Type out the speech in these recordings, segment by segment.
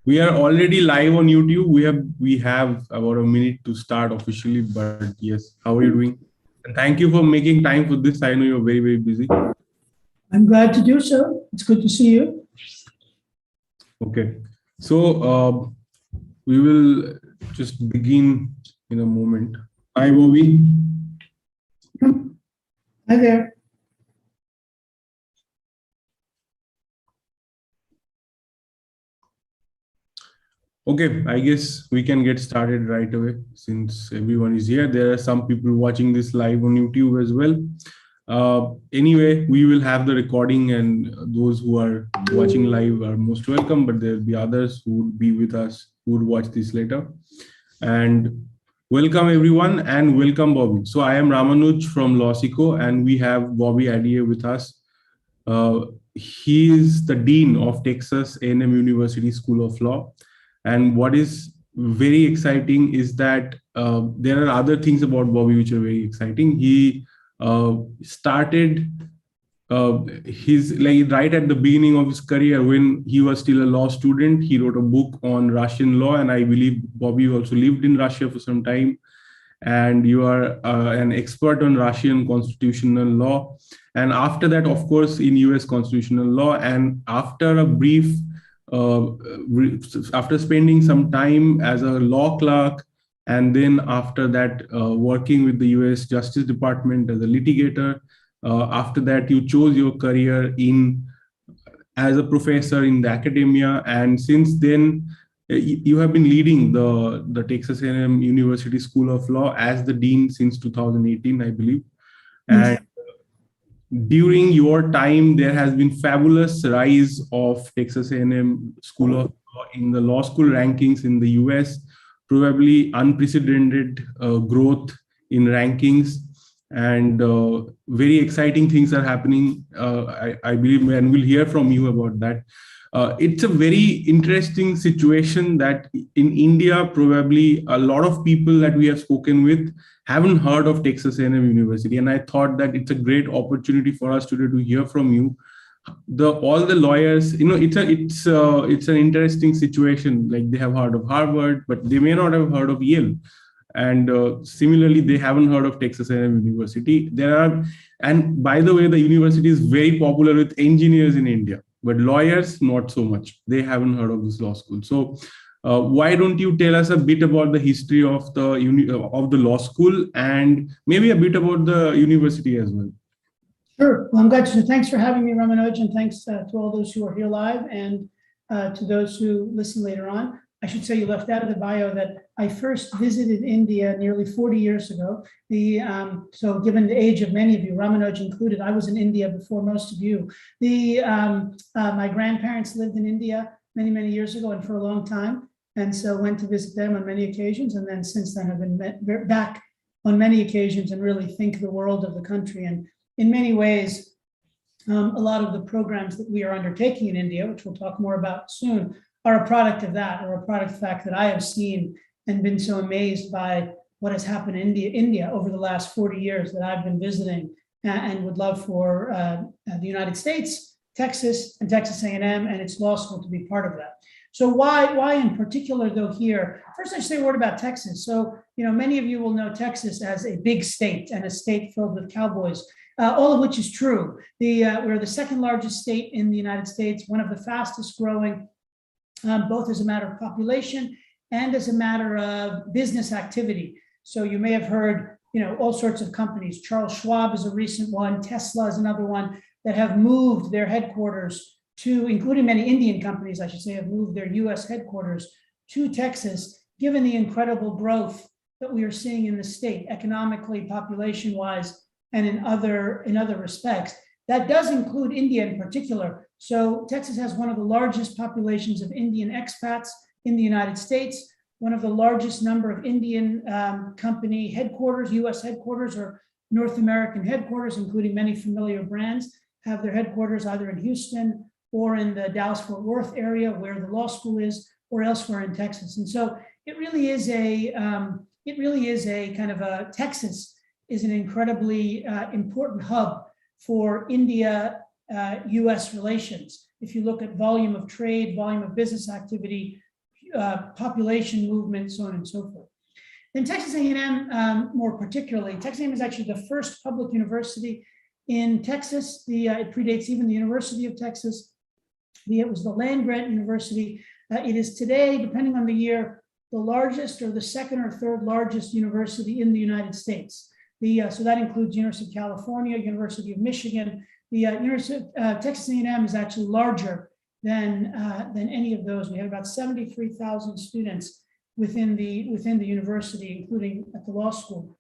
We are already live on YouTube. We have about a minute to start officially, but yes, how are you doing? And thank you for making time for this. I know you're very, very busy. I'm glad to do so. It's good to see you. Okay. So we will just begin in a moment. Hi, Bobby. Hi there. Okay, I guess we can get started right away since everyone is here. There are some people watching this live on YouTube as well. Anyway, we will have the recording, and those who are watching live are most welcome, but there will be others who would be with us who would watch this later. And welcome everyone, and welcome Bobby. So I am Ramanuj from Lawsico, and we have Bobby Ahdieh with us. He is the Dean of Texas A&M University School of Law. And what is very exciting is that there are other things about Bobby which are very exciting. He started his, like, right at the beginning of his career when he was still a law student. He wrote a book on Russian law, and I believe Bobby also lived in Russia for some time. And you are an expert on Russian constitutional law. And after that, of course, in US constitutional law. And after a brief after spending some time as a law clerk, and then after that working with the US Justice Department as a litigator, after that you chose your career in as a professor in the academia, and since then you have been leading the Texas A&M University School of Law as the dean since 2018, I believe. And during your time, there has been fabulous rise of Texas A&M School of Law in the law school rankings in the US, probably unprecedented growth in rankings, and very exciting things are happening, I believe, and we'll hear from you about that. It's a very interesting situation that in India, probably a lot of people that we have spoken with haven't heard of Texas A&M University, and I thought that it's a great opportunity for us today to hear from you. All the lawyers, it's an interesting situation. Like, they have heard of Harvard, but they may not have heard of Yale, and similarly, they haven't heard of Texas A&M University. And by the way, the university is very popular with engineers in India, but lawyers not so much. They haven't heard of this law school. So why don't you tell us a bit about the history of the law school, and maybe a bit about the university as well? Sure. Well, I'm glad to. Thanks for having me, Ramanuj, and thanks to all those who are here live and to those who listen later on. I should say you left out of the bio that I first visited India nearly 40 years ago. So given the age of many of you, Ramanuj included, I was in India before most of you. My grandparents lived in India many, many years ago and for a long time. And so went to visit them on many occasions. And then since then have been back on many occasions and really think the world of the country. And in many ways, a lot of the programs that we are undertaking in India, which we'll talk more about soon, are a product of that, or a product of the fact that I have seen and been so amazed by what has happened in India over the last 40 years that I've been visiting, and would love for the United States, Texas, and Texas A&M and its law school to be part of that. So why in particular, though, here? First, I should say a word about Texas. So, many of you will know Texas as a big state and a state filled with cowboys. All of which is true. We're the second largest state in the United States, one of the fastest growing, both as a matter of population and as a matter of business activity. So you may have heard, all sorts of companies. Charles Schwab is a recent one. Tesla is another one that have moved their headquarters to, including many Indian companies, I should say, have moved their US headquarters to Texas, given the incredible growth that we are seeing in the state, economically, population-wise, and in other respects. That does include India in particular. So Texas has one of the largest populations of Indian expats in the United States, one of the largest number of Indian company headquarters, US headquarters, or North American headquarters, including many familiar brands, have their headquarters either in Houston or in the Dallas-Fort Worth area where the law school is, or elsewhere in Texas. And so it really is a kind of a Texas is an incredibly important hub for India-US relations. If you look at volume of trade, volume of business activity, population movement, so on and so forth. In Texas A&M, more particularly, Texas A&M is actually the first public university in Texas. It predates even the University of Texas. It was the land-grant university. It is today, depending on the year, the largest or the second or third largest university in the United States. So that includes University of California, University of Michigan. The University of Texas A&M is actually larger than any of those. We have about 73,000 students within the university, including at the law school.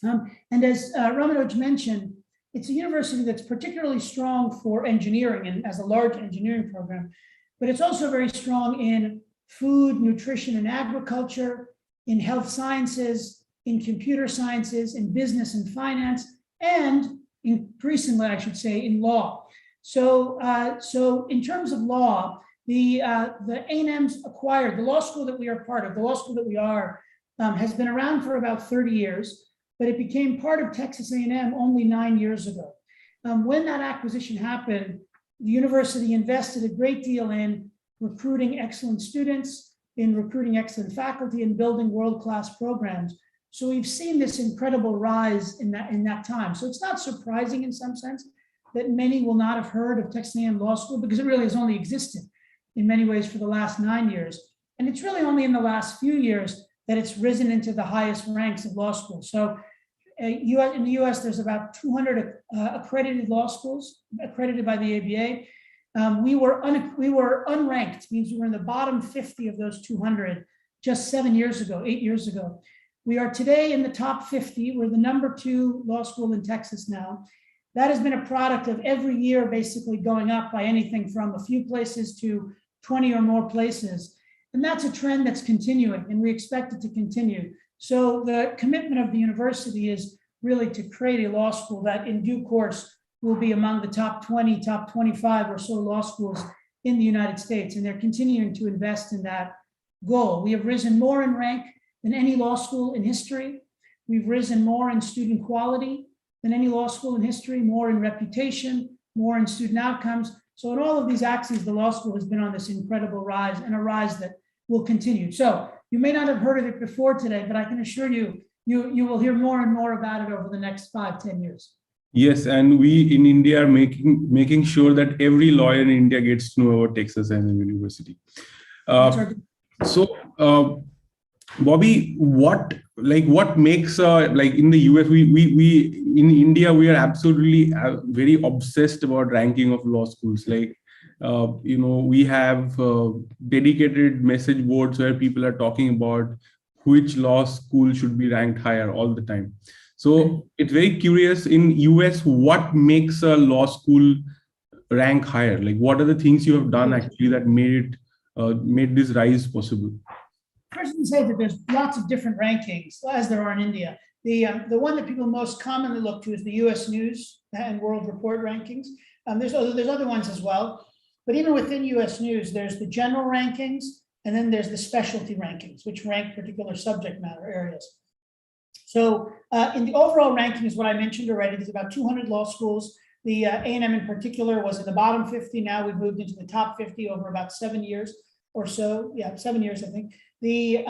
And as Ramanoj mentioned, it's a university that's particularly strong for engineering and as a large engineering program, but it's also very strong in food, nutrition, and agriculture, in health sciences, in computer sciences, in business and finance, and increasingly, I should say, in law. So in terms of law, the A&M's acquired, the law school that we are part of, the law school that we are, has been around for about 30 years, but it became part of Texas A&M only 9 years ago. When that acquisition happened, the university invested a great deal in recruiting excellent students, in recruiting excellent faculty, and building world-class programs. So we've seen this incredible rise in that time. So it's not surprising in some sense that many will not have heard of Texas A&M Law School, because it really has only existed in many ways for the last 9 years. And it's really only in the last few years that it's risen into the highest ranks of law schools. So in the US, there's about 200 accredited law schools, accredited by the ABA. We were unranked, means we were in the bottom 50 of those 200 just 7 years ago, 8 years ago. We are today in the top 50. We're the #2 law school in Texas now. That has been a product of every year basically going up by anything from a few places to 20 or more places. And that's a trend that's continuing, and we expect it to continue. So the commitment of the university is really to create a law school that in due course will be among the top 20, top 25 or so law schools in the United States. And they're continuing to invest in that goal. We have risen more in rank than any law school in history. We've risen more in student quality than any law school in history, more in reputation, more in student outcomes. So in all of these axes, the law school has been on this incredible rise, and a rise that will continue. So you may not have heard of it before today, but I can assure you, you will hear more and more about it over the next 5-10 years. Yes, and we in India are making sure that every lawyer in India gets to know about Texas A&M University. Bobby, what makes like in the US, we in India, we are absolutely very obsessed about ranking of law schools. Like we have dedicated message boards where people are talking about which law school should be ranked higher all the time. So it's very curious in US, what makes a law school rank higher? Like, what are the things you have done actually that made this rise possible? First, let me say that there's lots of different rankings, as there are in India. The one that people most commonly look to is the US News and World Report rankings. There's other ones as well. But even within US News, there's the general rankings, and then there's the specialty rankings, which rank particular subject matter areas. So in the overall ranking is what I mentioned already. There's about 200 law schools. The A&M in particular was in the bottom 50. Now we've moved into the top 50 over about 7 years or so. Yeah, 7 years, I think. What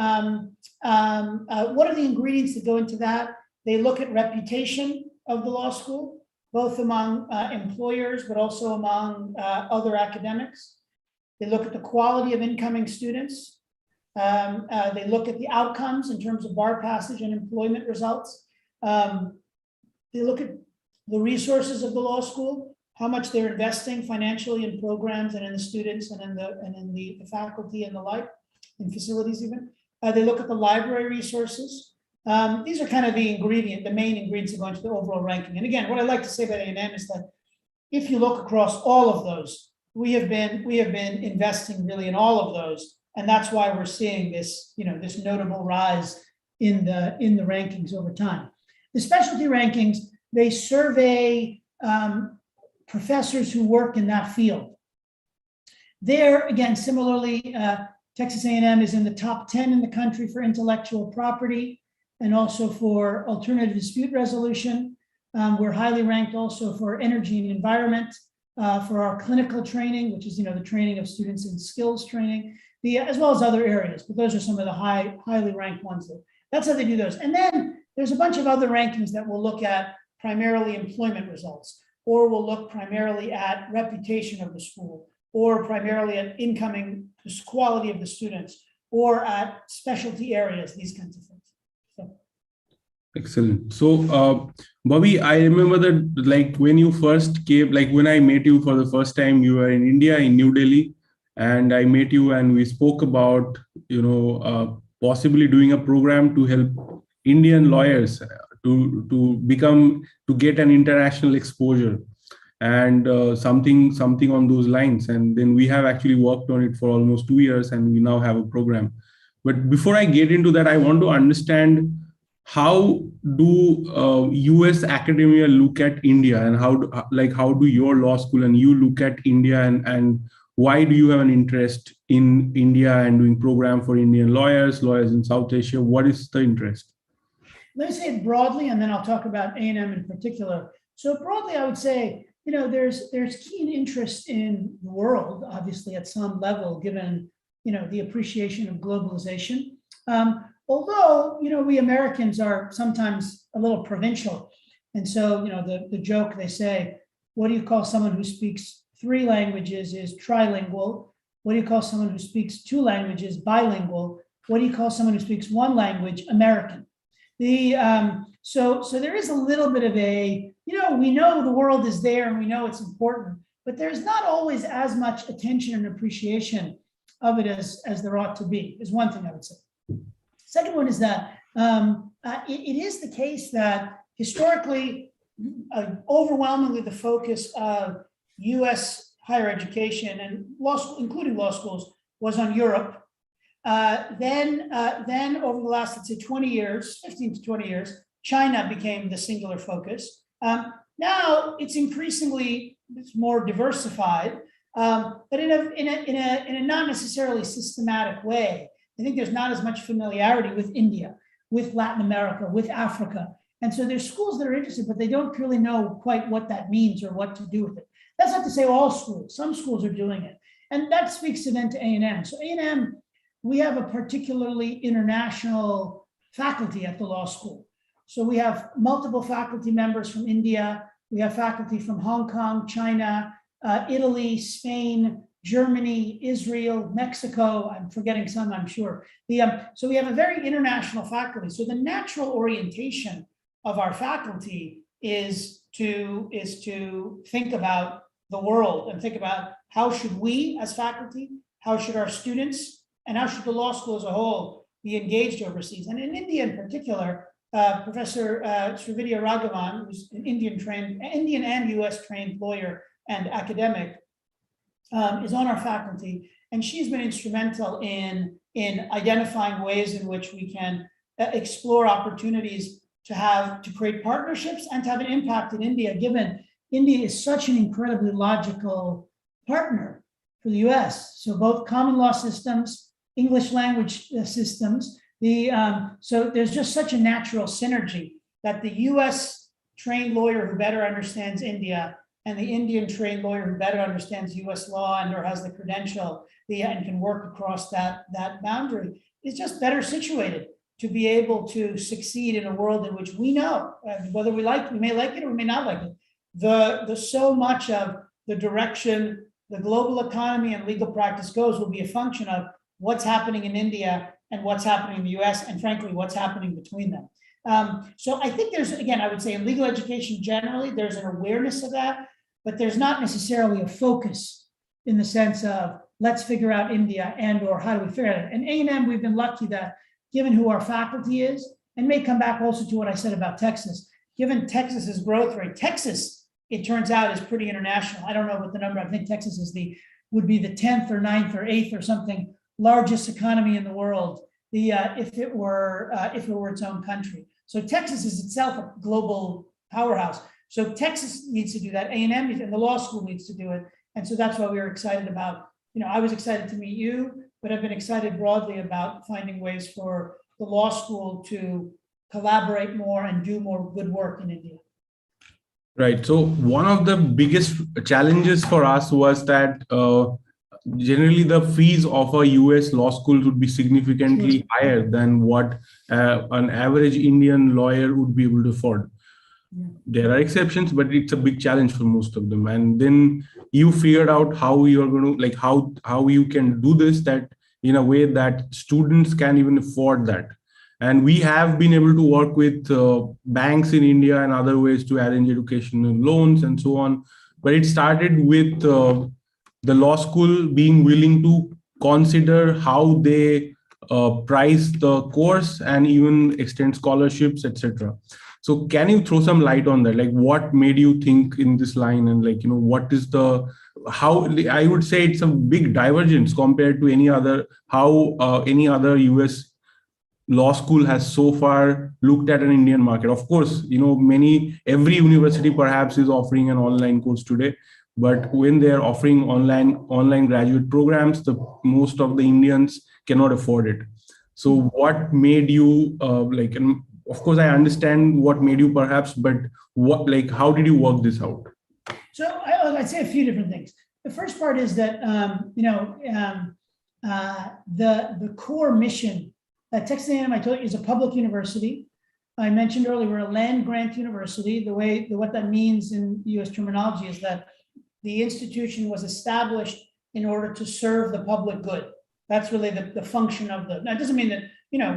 are the ingredients that go into that? They look at reputation of the law school, both among employers, but also among other academics. They look at the quality of incoming students. They look at the outcomes in terms of bar passage and employment results. They look at the resources of the law school, how much they're investing financially in programs and in the students and in the faculty and the like, in facilities even. They look at the library resources. These are kind of the main ingredients that go into the overall ranking. And again, what I like to say about A&M is that if you look across all of those, we have been investing really in all of those, and that's why we're seeing this, this notable rise in the rankings over time. The specialty rankings, they survey professors who work in that field. There, again, similarly, Texas A&M is in the top 10 in the country for intellectual property and also for alternative dispute resolution. We're highly ranked also for energy and environment, for our clinical training, which is the training of students in skills training. as well as other areas, but those are some of the highly ranked ones. That's how they do those. And then there's a bunch of other rankings that will look at primarily employment results, or will look primarily at reputation of the school, or primarily at incoming quality of the students, or at specialty areas, these kinds of things. So. Excellent. So, Bobby, I remember that like when you first came, like when I met you for the first time, you were in India, in New Delhi, and I met you and we spoke about, possibly doing a program to help Indian lawyers to get an international exposure and something on those lines. And then we have actually worked on it for almost 2 years, and we now have a program. But before I get into that, I want to understand, how do US academia look at India, and how do your law school and you look at India, and why do you have an interest in India and doing program for Indian lawyers in South Asia? What is the interest? Let me say it broadly, and then I'll talk about A&M in particular. So broadly, I would say, there's keen interest in the world, obviously at some level, given, the appreciation of globalization. Although, we Americans are sometimes a little provincial. And so, the joke they say, what do you call someone who speaks 3 languages is trilingual? What do you call someone who speaks 2 languages bilingual? What do you call someone who speaks 1 language American? So there is a little bit of a, we know the world is there and we know it's important, but there's not always as much attention and appreciation of it as there ought to be, is one thing I would say. Second one is that it is the case that historically, overwhelmingly the focus of US higher education and law school, including law schools, was on Europe. Then over the last, let's say 20 years, 15 to 20 years, China became the singular focus. Now it's increasingly, it's more diversified, but in a not necessarily systematic way. I think there's not as much familiarity with India, with Latin America, with Africa. And so there's schools that are interested, but they don't really know quite what that means or what to do with it. That's not to say all schools. Some schools are doing it. And that speaks then to A&M. So A&M, we have a particularly international faculty at the law school. So we have multiple faculty members from India. We have faculty from Hong Kong, China, Italy, Spain, Germany, Israel, Mexico. I'm forgetting some, I'm sure. So we have a very international faculty. So the natural orientation of our faculty is to think about the world and think about how should we as faculty, how should our students, and how should the law school as a whole be engaged overseas. And in India in particular, Professor Srividya Raghavan, who's an Indian and US trained lawyer and academic, is on our faculty, and she's been instrumental in identifying ways in which we can explore opportunities to create partnerships and to have an impact in India, given India is such an incredibly logical partner for the US. So both common law systems, English language systems, so there's just such a natural synergy that the US trained lawyer who better understands India and the Indian trained lawyer who better understands US law and or has the credential and can work across that boundary is just better situated to be able to succeed in a world in which we know, whether we may like it or we may not like it, the so much of the direction the global economy and legal practice goes will be a function of what's happening in India and what's happening in the US, and frankly, what's happening between them. So I think there's, again, I would say in legal education generally, there's an awareness of that, but there's not necessarily a focus in the sense of let's figure out India and or how do we figure it out. And A&M, we've been lucky that given who our faculty is, and may come back also to what I said about Texas, given Texas's growth rate, Texas, it turns out, is pretty international. I don't know what the number, I think Texas would be the 10th or 9th or 8th or something largest economy in the world, if it were its own country. So Texas is itself a global powerhouse. So Texas needs to do that. A&M and the law school needs to do it. And so that's why we were excited about, I was excited to meet you, but I've been excited broadly about finding ways for the law school to collaborate more and do more good work in India. Right. So one of the biggest challenges for us was that generally the fees of a US law school would be significantly higher than what an average Indian lawyer would be able to afford. There are exceptions, but it's a big challenge for most of them. And then you figured out how you're going to, like, how you can do this, that in a way that students can even afford that. And we have been able to work with banks in India and other ways to arrange educational loans and so on. But it started with the law school being willing to consider how they price the course and even extend scholarships, etc. So can you throw some light on that? Like, what made you think in this line, and, like, what is the, how, I would say it's a big divergence compared to any other, how any other US law school has so far looked at an Indian market. Of course, every university perhaps is offering an online course today, but when they're offering online graduate programs, the most of the Indians cannot afford it. So what made you and of course I understand what made you perhaps, but what, like, how did you work this out? So I'd say a few different things. The first part is that the core mission. Texas A&M, I told you, is a public university. I mentioned earlier, we're a land grant university. What that means in US terminology is that the institution was established in order to serve the public good. That's really the function of the, now it doesn't mean that,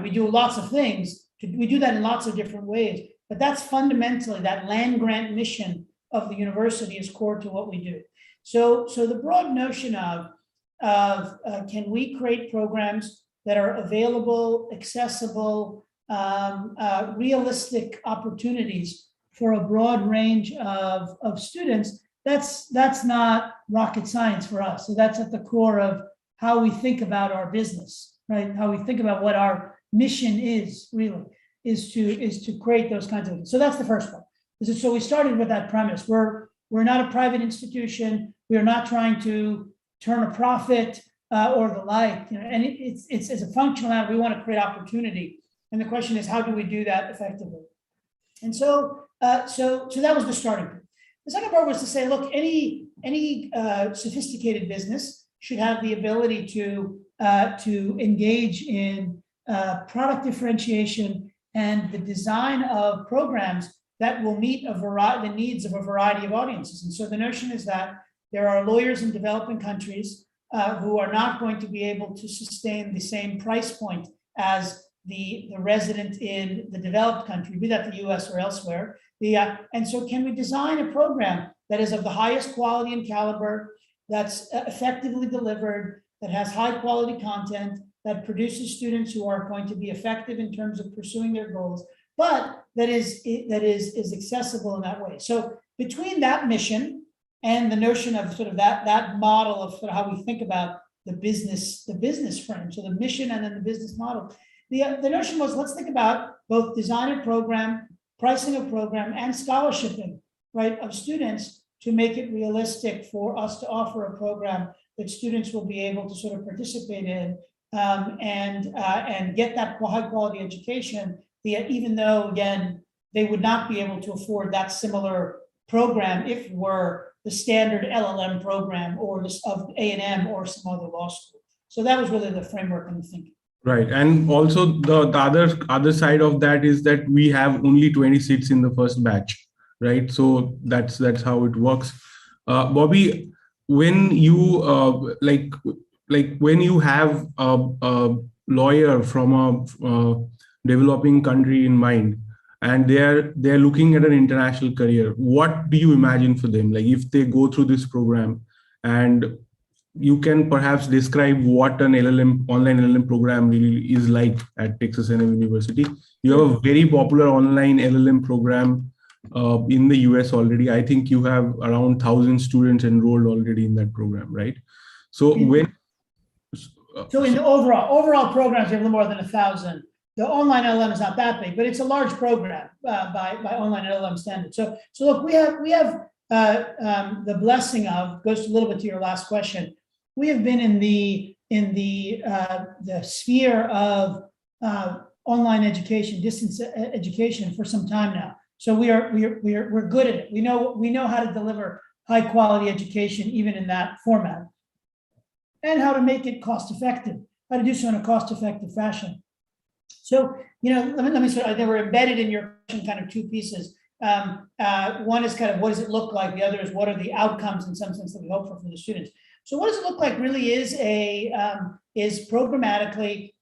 we do lots of things. We do that in lots of different ways, but that's fundamentally, that land grant mission of the university is core to what we do. So the broad notion of can we create programs that are available, accessible, realistic opportunities for a broad range of students, that's not rocket science for us. So that's at the core of how we think about our business, right? How we think about what our mission is, really, is to create those kinds of things. So that's the first one. So we started with that premise. We're not a private institution. We are not trying to turn a profit or the like, and it's a functional matter. We want to create opportunity, and the question is, how do we do that effectively? And so that was the starting point. The second part was to say, look, any sophisticated business should have the ability to engage in product differentiation and the design of programs that will meet the needs of a variety of audiences. And so the notion is that there are lawyers in developing countries who are not going to be able to sustain the same price point as the resident in the developed country, be that the US or elsewhere. And so can we design a program that is of the highest quality and caliber, that's effectively delivered, that has high quality content, that produces students who are going to be effective in terms of pursuing their goals, but that is accessible in that way. So between that mission and the notion of sort of that model of sort of how we think about the business frame, so the mission and then the business model, the notion was, let's think about both design a program, pricing a program, and scholarshiping, right, of students to make it realistic for us to offer a program that students will be able to sort of participate in and get that high quality education, even though, again, they would not be able to afford that similar program if it were the standard LLM program or of A&M or some other law school. So that was really the framework I'm thinking. Right. And also the other side of that is that we have only 20 seats in the first batch, right? So that's how it works. Bobby, when you when you have a lawyer from a developing country in mind, and they're looking at an international career, what do you imagine for them? Like, if they go through this program, and you can perhaps describe what an online LLM program really is like at Texas A&M University. You have a very popular online LLM program in the US already. I think you have around 1,000 students enrolled already in that program, right? So so in the overall programs, we have a little more than 1,000. The online LLM is not that big, but it's a large program by online LLM standards. So look, we have the blessing of, goes a little bit to your last question. We have been in the sphere of online education, distance education for some time now. So we're good at it. We know how to deliver high quality education even in that format. and how to make it cost-effective, how to do so in a cost-effective fashion. So, let me sort of, they were embedded in your question, kind of two pieces. One is kind of what does it look like? The other is what are the outcomes in some sense that we hope for the students. So what does it look like really is programmatically,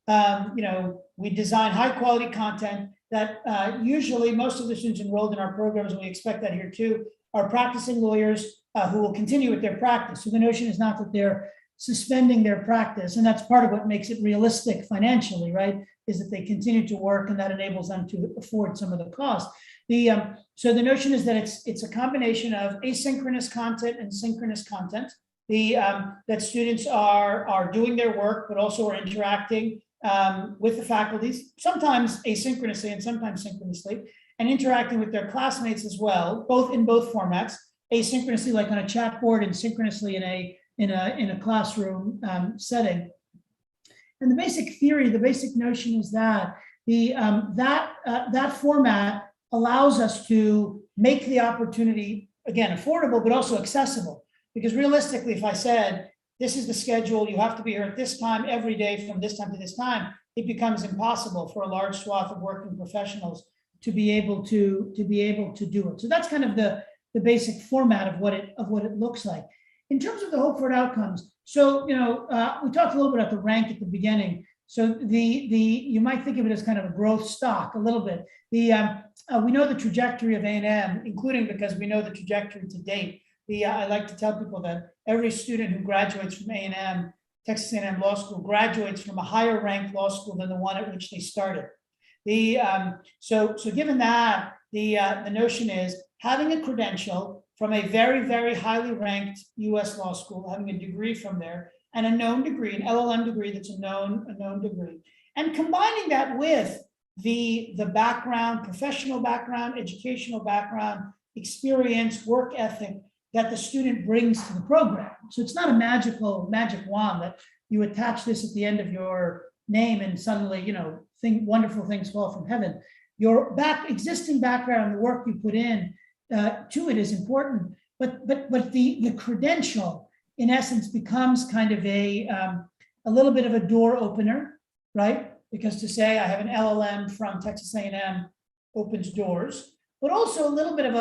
we design high quality content that usually most of the students enrolled in our programs, and we expect that here too, are practicing lawyers who will continue with their practice. So the notion is not that they're suspending their practice, and that's part of what makes it realistic financially, right? Is that they continue to work, and that enables them to afford some of the cost. So the notion is that it's a combination of asynchronous content and synchronous content. That students are doing their work, but also are interacting with the faculties, sometimes asynchronously and sometimes synchronously, and interacting with their classmates as well, in both formats, asynchronously like on a chat board and synchronously in a classroom setting. And the basic theory, the basic notion is that that format allows us to make the opportunity, again, affordable, but also accessible. Because realistically, if I said, this is the schedule, you have to be here at this time every day from this time to this time, it becomes impossible for a large swath of working professionals to be able to do it. So that's kind of the basic format of what it looks like. In terms of the hope for outcomes, so we talked a little bit about the rank at the beginning. So you might think of it as kind of a growth stock a little bit. We know the trajectory of A&M, including because we know the trajectory to date. I like to tell people that every student who graduates from A&M, Texas A&M Law School, graduates from a higher ranked law school than the one at which they started. So given that, the notion is having a credential from a very, very highly ranked US law school, having a degree from there, and a known degree, an LLM degree that's a known degree, and combining that with the background, professional background, educational background, experience, work ethic that the student brings to the program. So it's not a magic wand that you attach this at the end of your name and suddenly, wonderful things fall from heaven. Your existing background, the work you put in to it is important, but the credential, in essence, becomes kind of a little bit of a door opener, right? Because to say I have an LLM from Texas A&M opens doors, but also a little bit of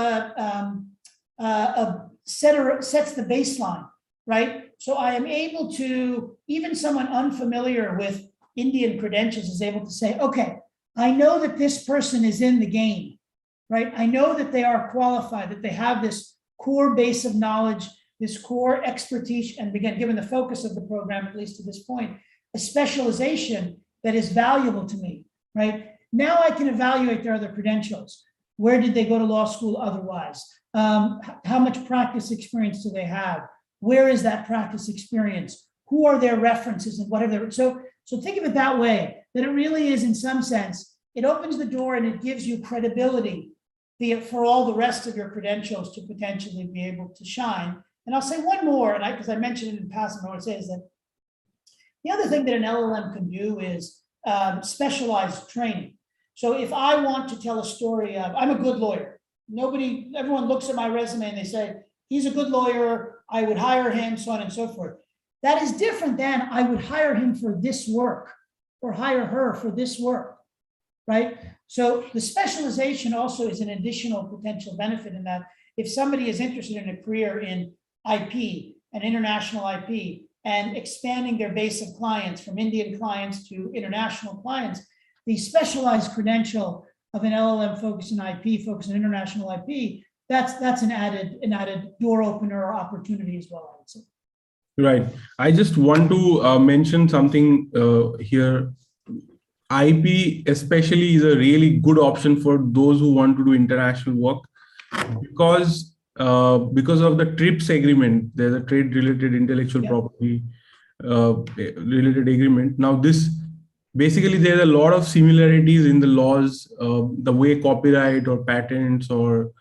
sets the baseline, right? So I am able to, even someone unfamiliar with Indian credentials is able to say, okay, I know that this person is in the game, right? I know that they are qualified, that they have this core base of knowledge, this core expertise, and again, given the focus of the program, at least to this point, a specialization that is valuable to me, right? Now I can evaluate their other credentials. Where did they go to law school otherwise? How much practice experience do they have? Where is that practice experience? Who are their references and what are their, so think of it that way, that it really is, in some sense, it opens the door and it gives you credibility for all the rest of your credentials to potentially be able to shine. And I'll say one more, and because I mentioned it in passing, I want to say is that the other thing that an LLM can do is specialized training. So if I want to tell a story of, I'm a good lawyer, everyone looks at my resume and they say, he's a good lawyer, I would hire him, so on and so forth. That is different than I would hire him for this work or hire her for this work, right? So the specialization also is an additional potential benefit in that if somebody is interested in a career in IP and international IP and expanding their base of clients from Indian clients to international clients, the specialized credential of an LLM focused in IP, focused on international IP, that's an added door opener or opportunity as well, I would say. Right. I just want to mention something here. IP especially is a really good option for those who want to do international work because of the TRIPS agreement. There's a trade-related intellectual property related agreement. Now this, basically there are a lot of similarities in the laws, the way copyright or patents or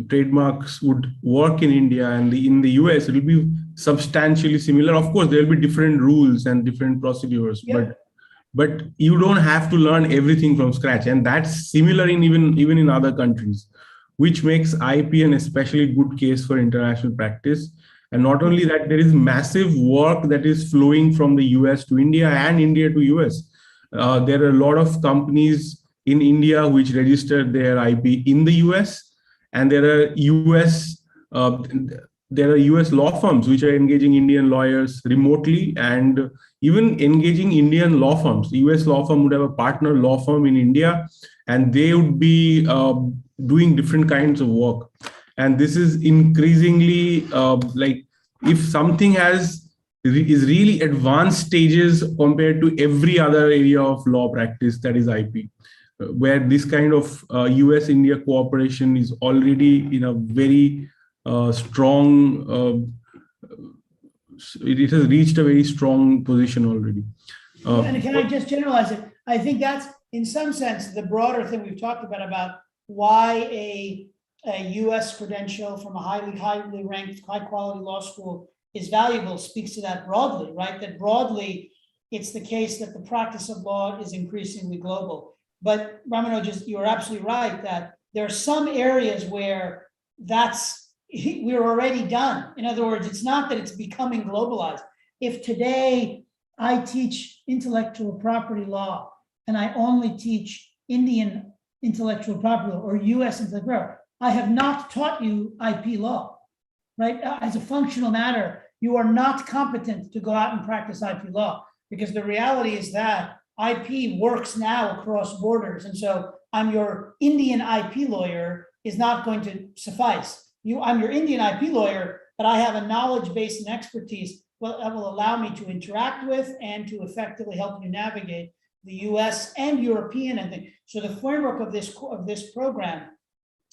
trademarks would work in India and in the US, it will be substantially similar. Of course, there will be different rules and different procedures, but you don't have to learn everything from scratch, and that's similar in even in other countries, which makes IP an especially good case for international practice. And not only that, there is massive work that is flowing from the US to India and India to US. There are a lot of companies in India which registered their IP in the US, and uh, there are US law firms which are engaging Indian lawyers remotely, and even engaging Indian law firms. The US law firm would have a partner law firm in India, and they would be doing different kinds of work. And this is increasingly like, if something is really advanced stages compared to every other area of law practice, that is IP, where this kind of US India cooperation is already in a very strong, it has reached a very strong position already. And can I just generalize it? I think that's, in some sense, the broader thing we've talked about why a US credential from a highly ranked, high quality law school is valuable speaks to that broadly, right? That broadly, it's the case that the practice of law is increasingly global. But Ramanoj, you're absolutely right that there are some areas where we're already done. In other words, it's not that it's becoming globalized. If today I teach intellectual property law and I only teach Indian intellectual property law or US intellectual property, I have not taught you IP law, right? As a functional matter, you are not competent to go out and practice IP law, because the reality is that IP works now across borders. And so I'm your Indian IP lawyer is not going to suffice. I'm your Indian IP lawyer, but I have a knowledge base and expertise that will allow me to interact with and to effectively help you navigate the US and European and things. So the framework of this program,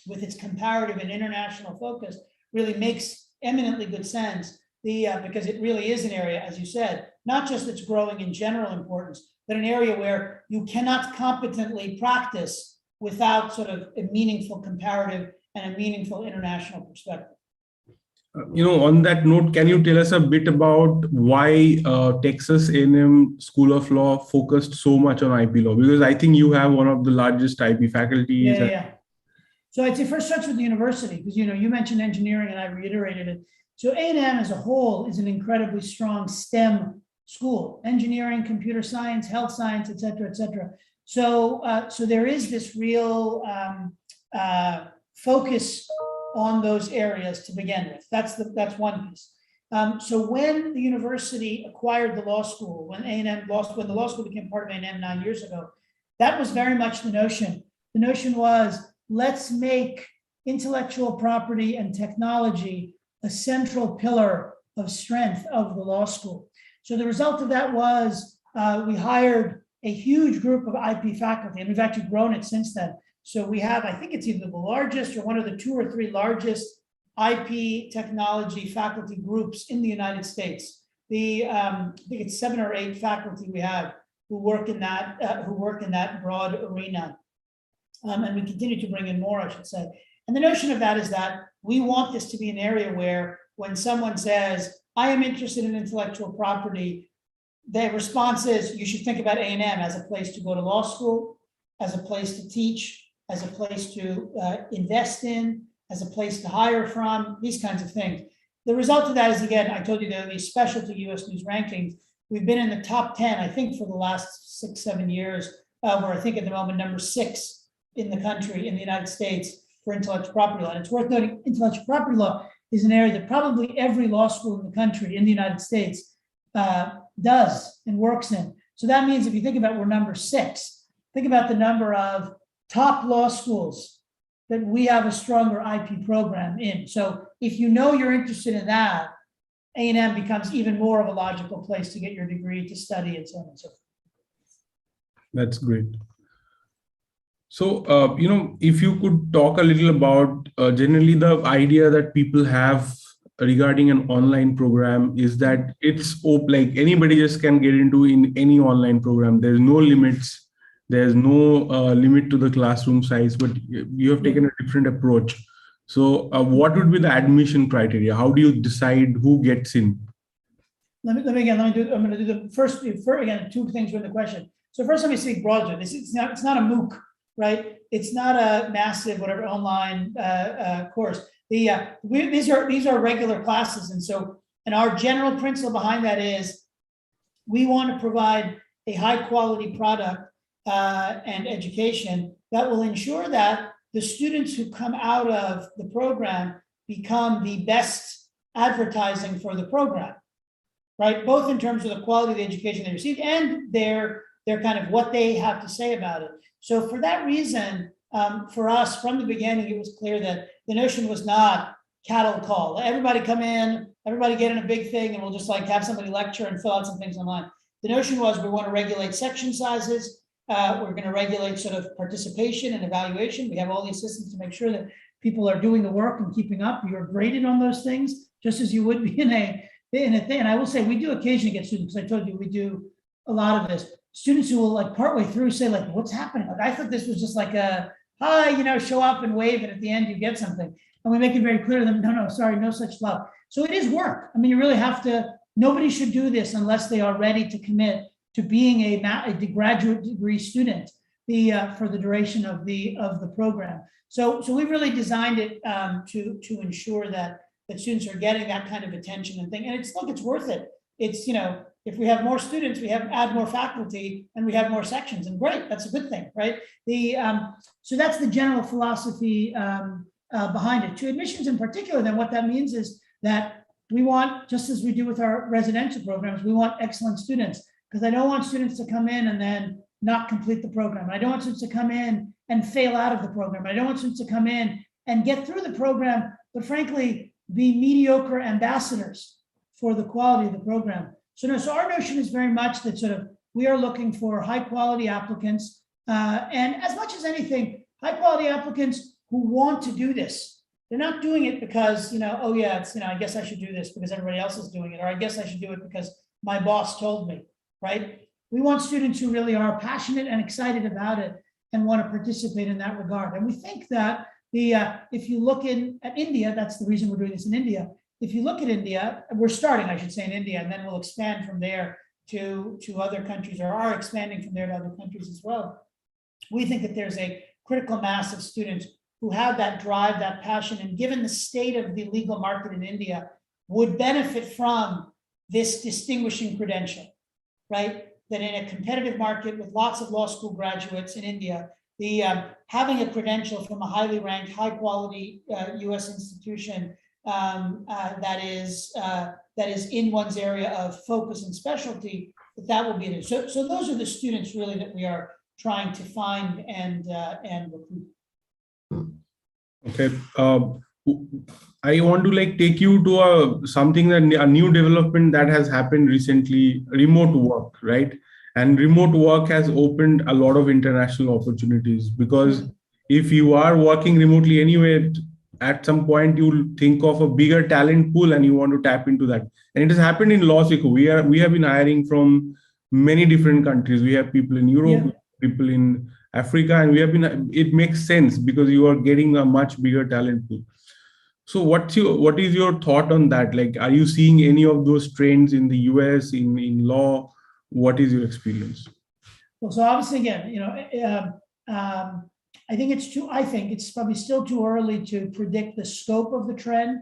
with its comparative and international focus, really makes eminently good sense. Because it really is an area, as you said, not just that's growing in general importance, but an area where you cannot competently practice without sort of a meaningful comparative and a meaningful international perspective. On that note, can you tell us a bit about why Texas A&M School of Law focused so much on IP law? Because I think you have one of the largest IP faculties. Yeah. So I'd say first starts with the university, because you mentioned engineering and I reiterated it. So A&M as a whole is an incredibly strong STEM school: engineering, computer science, health science, et cetera, et cetera. So there is this real focus on those areas to begin with. That's one piece. So when the university acquired the law school, when the law school became part of A&M 9 years ago, that was very much the notion. The notion was, let's make intellectual property and technology a central pillar of strength of the law school. So the result of that was we hired a huge group of IP faculty, and we've actually grown it since then. So we have, I think it's either the largest or one of the 2 or 3 largest IP technology faculty groups in the United States. I think it's 7 or 8 faculty we have who work in that broad arena. And we continue to bring in more, I should say. And the notion of that is that we want this to be an area where when someone says, I am interested in intellectual property, their response is, you should think about A&M as a place to go to law school, as a place to teach, as a place to invest in, as a place to hire from, these kinds of things. The result of that is, again, I told you there are these specialty US News rankings. We've been in the top 10, I think, for the last 6-7 years, where I think at the moment number 6 in the country, in the United States, for intellectual property law. And it's worth noting, intellectual property law is an area that probably every law school in the country, in the United States, does and works in. So that means if you think about we're number 6, think about the number of top law schools that we have a stronger IP program in. So if you're interested in that, A&M becomes even more of a logical place to get your degree, to study, and so on and so forth. That's great. So, if you could talk a little about generally the idea that people have regarding an online program is that it's like anybody just can get into in any online program. There's no limits. There's no limit to the classroom size, but you have taken a different approach. So what would be the admission criteria? How do you decide who gets in? I'm going to do the first again, 2 things with the question. So first, let me speak broadly. It's not a MOOC, right? It's not a massive, whatever, online course. These are regular classes, and our general principle behind that is we want to provide a high quality product and education that will ensure that the students who come out of the program become the best advertising for the program, right? Both in terms of the quality of the education they receive and their kind of what they have to say about it. So for that reason, for us from the beginning, it was clear that the notion was not cattle call. Everybody come in, everybody get in a big thing, and we'll just like have somebody lecture and fill out some things online. The notion was we want to regulate section sizes. We're going to regulate sort of participation and evaluation. We have all the assistants to make sure that people are doing the work and keeping up. You're graded on those things, just as you would be in a thing. And I will say, we do occasionally get students, because I told you we do a lot of this. Students who will like partway through say like, what's happening? Like, I thought this was just like a, hi, show up and wave, and at the end you get something. And we make it very clear to them, no, sorry, no such luck. So it is work. I mean, you really have to, nobody should do this unless they are ready to commit to being a graduate degree student for the duration of the program. So we really designed it to ensure that students are getting that kind of attention and thing. And it's worth it. It's, if we have more students, we add more faculty and we have more sections, and great, that's a good thing, right? So that's the general philosophy behind it. To admissions in particular, then what that means is that we want, just as we do with our residential programs, we want excellent students, because I don't want students to come in and then not complete the program. I don't want students to come in and fail out of the program. I don't want students to come in and get through the program, but frankly, be mediocre ambassadors for the quality of the program. So our notion is very much that sort of we are looking for high quality applicants, and as much as anything, high quality applicants who want to do this. They're not doing it because, oh yeah, it's, I guess I should do this because everybody else is doing it, or I guess I should do it because my boss told me, right? We want students who really are passionate and excited about it and want to participate in that regard. And we think that if you look at India, that's the reason we're doing this in India. If you look at India, we're starting, I should say, in India, and then we'll expand from there to other countries, or are expanding from there to other countries as well. We think that there's a critical mass of students who have that drive, that passion, and given the state of the legal market in India, would benefit from this distinguishing credential, right? That in a competitive market with lots of law school graduates in India, having a credential from a highly ranked, high quality U.S. institution that is in one's area of focus and specialty, that will be there. So those are the students really that we are trying to find and recruit. Okay. I want to take you to a new development that has happened recently, remote work, right? And remote work has opened a lot of international opportunities, because if you are working remotely anyway, at some point you'll think of a bigger talent pool and you want to tap into that. And it has happened in law school. We have been hiring from many different countries. We have people in Europe, people in Africa, and it makes sense because you are getting a much bigger talent pool. So what is your thought on that? Are you seeing any of those trends in the US in law? What is your experience? Well, so obviously, again, I think it's probably still too early to predict the scope of the trend.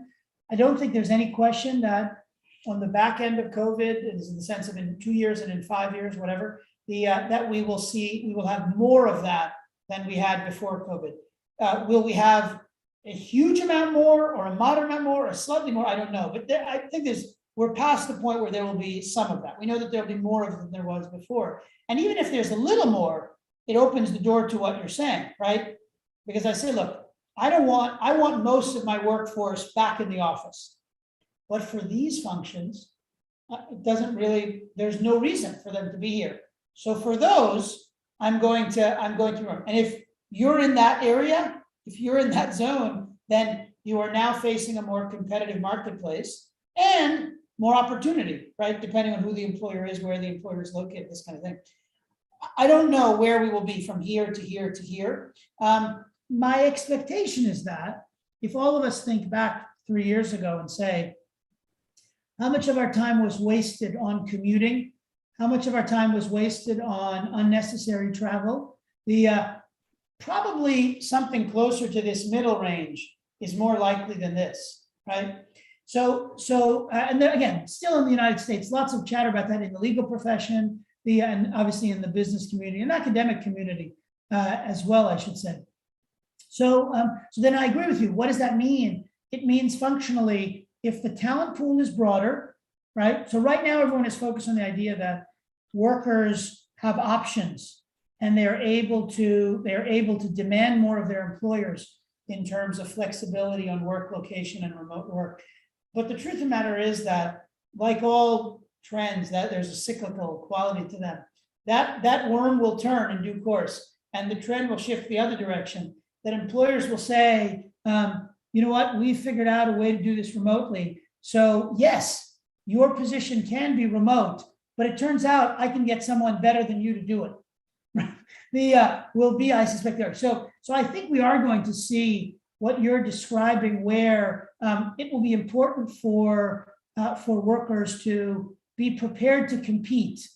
I don't think there's any question that on the back end of COVID, in the sense of in 2 years and in 5 years, whatever, that we will have more of that than we had before COVID. Will we have a huge amount more, or a moderate amount more, or slightly more? I don't know. But I think we're past the point where there will be some of that. We know that there'll be more of it than there was before. And even if there's a little more, it opens the door to what you're saying, right? Because I say, look, I want most of my workforce back in the office. But for these functions, there's no reason for them to be here. So for those, I'm going to run. And if you're in that area, if you're in that zone, then you are now facing a more competitive marketplace and more opportunity, right? Depending on who the employer is, where the employer is located, this kind of thing. I don't know where we will be from here to here to here. My expectation is that if all of us think back 3 years ago and say, how much of our time was wasted on commuting? How much of our time was wasted on unnecessary travel? Probably something closer to this middle range is more likely than this, right? And then again, still in the United States, lots of chatter about that in the legal profession, and obviously in the business community and academic community as well, I should say. So then I agree with you. What does that mean? It means functionally, if the talent pool is broader, right? So right now, everyone is focused on the idea that workers have options and they're able to demand more of their employers in terms of flexibility on work location and remote work. But the truth of the matter is that, like all trends, that there's a cyclical quality to them. That worm will turn in due course, and the trend will shift the other direction. That employers will say, you know what, we figured out a way to do this remotely. So yes, your position can be remote, but it turns out I can get someone better than you to do it. I suspect there. So I think we are going to see what you're describing, where it will be important for workers to be prepared to compete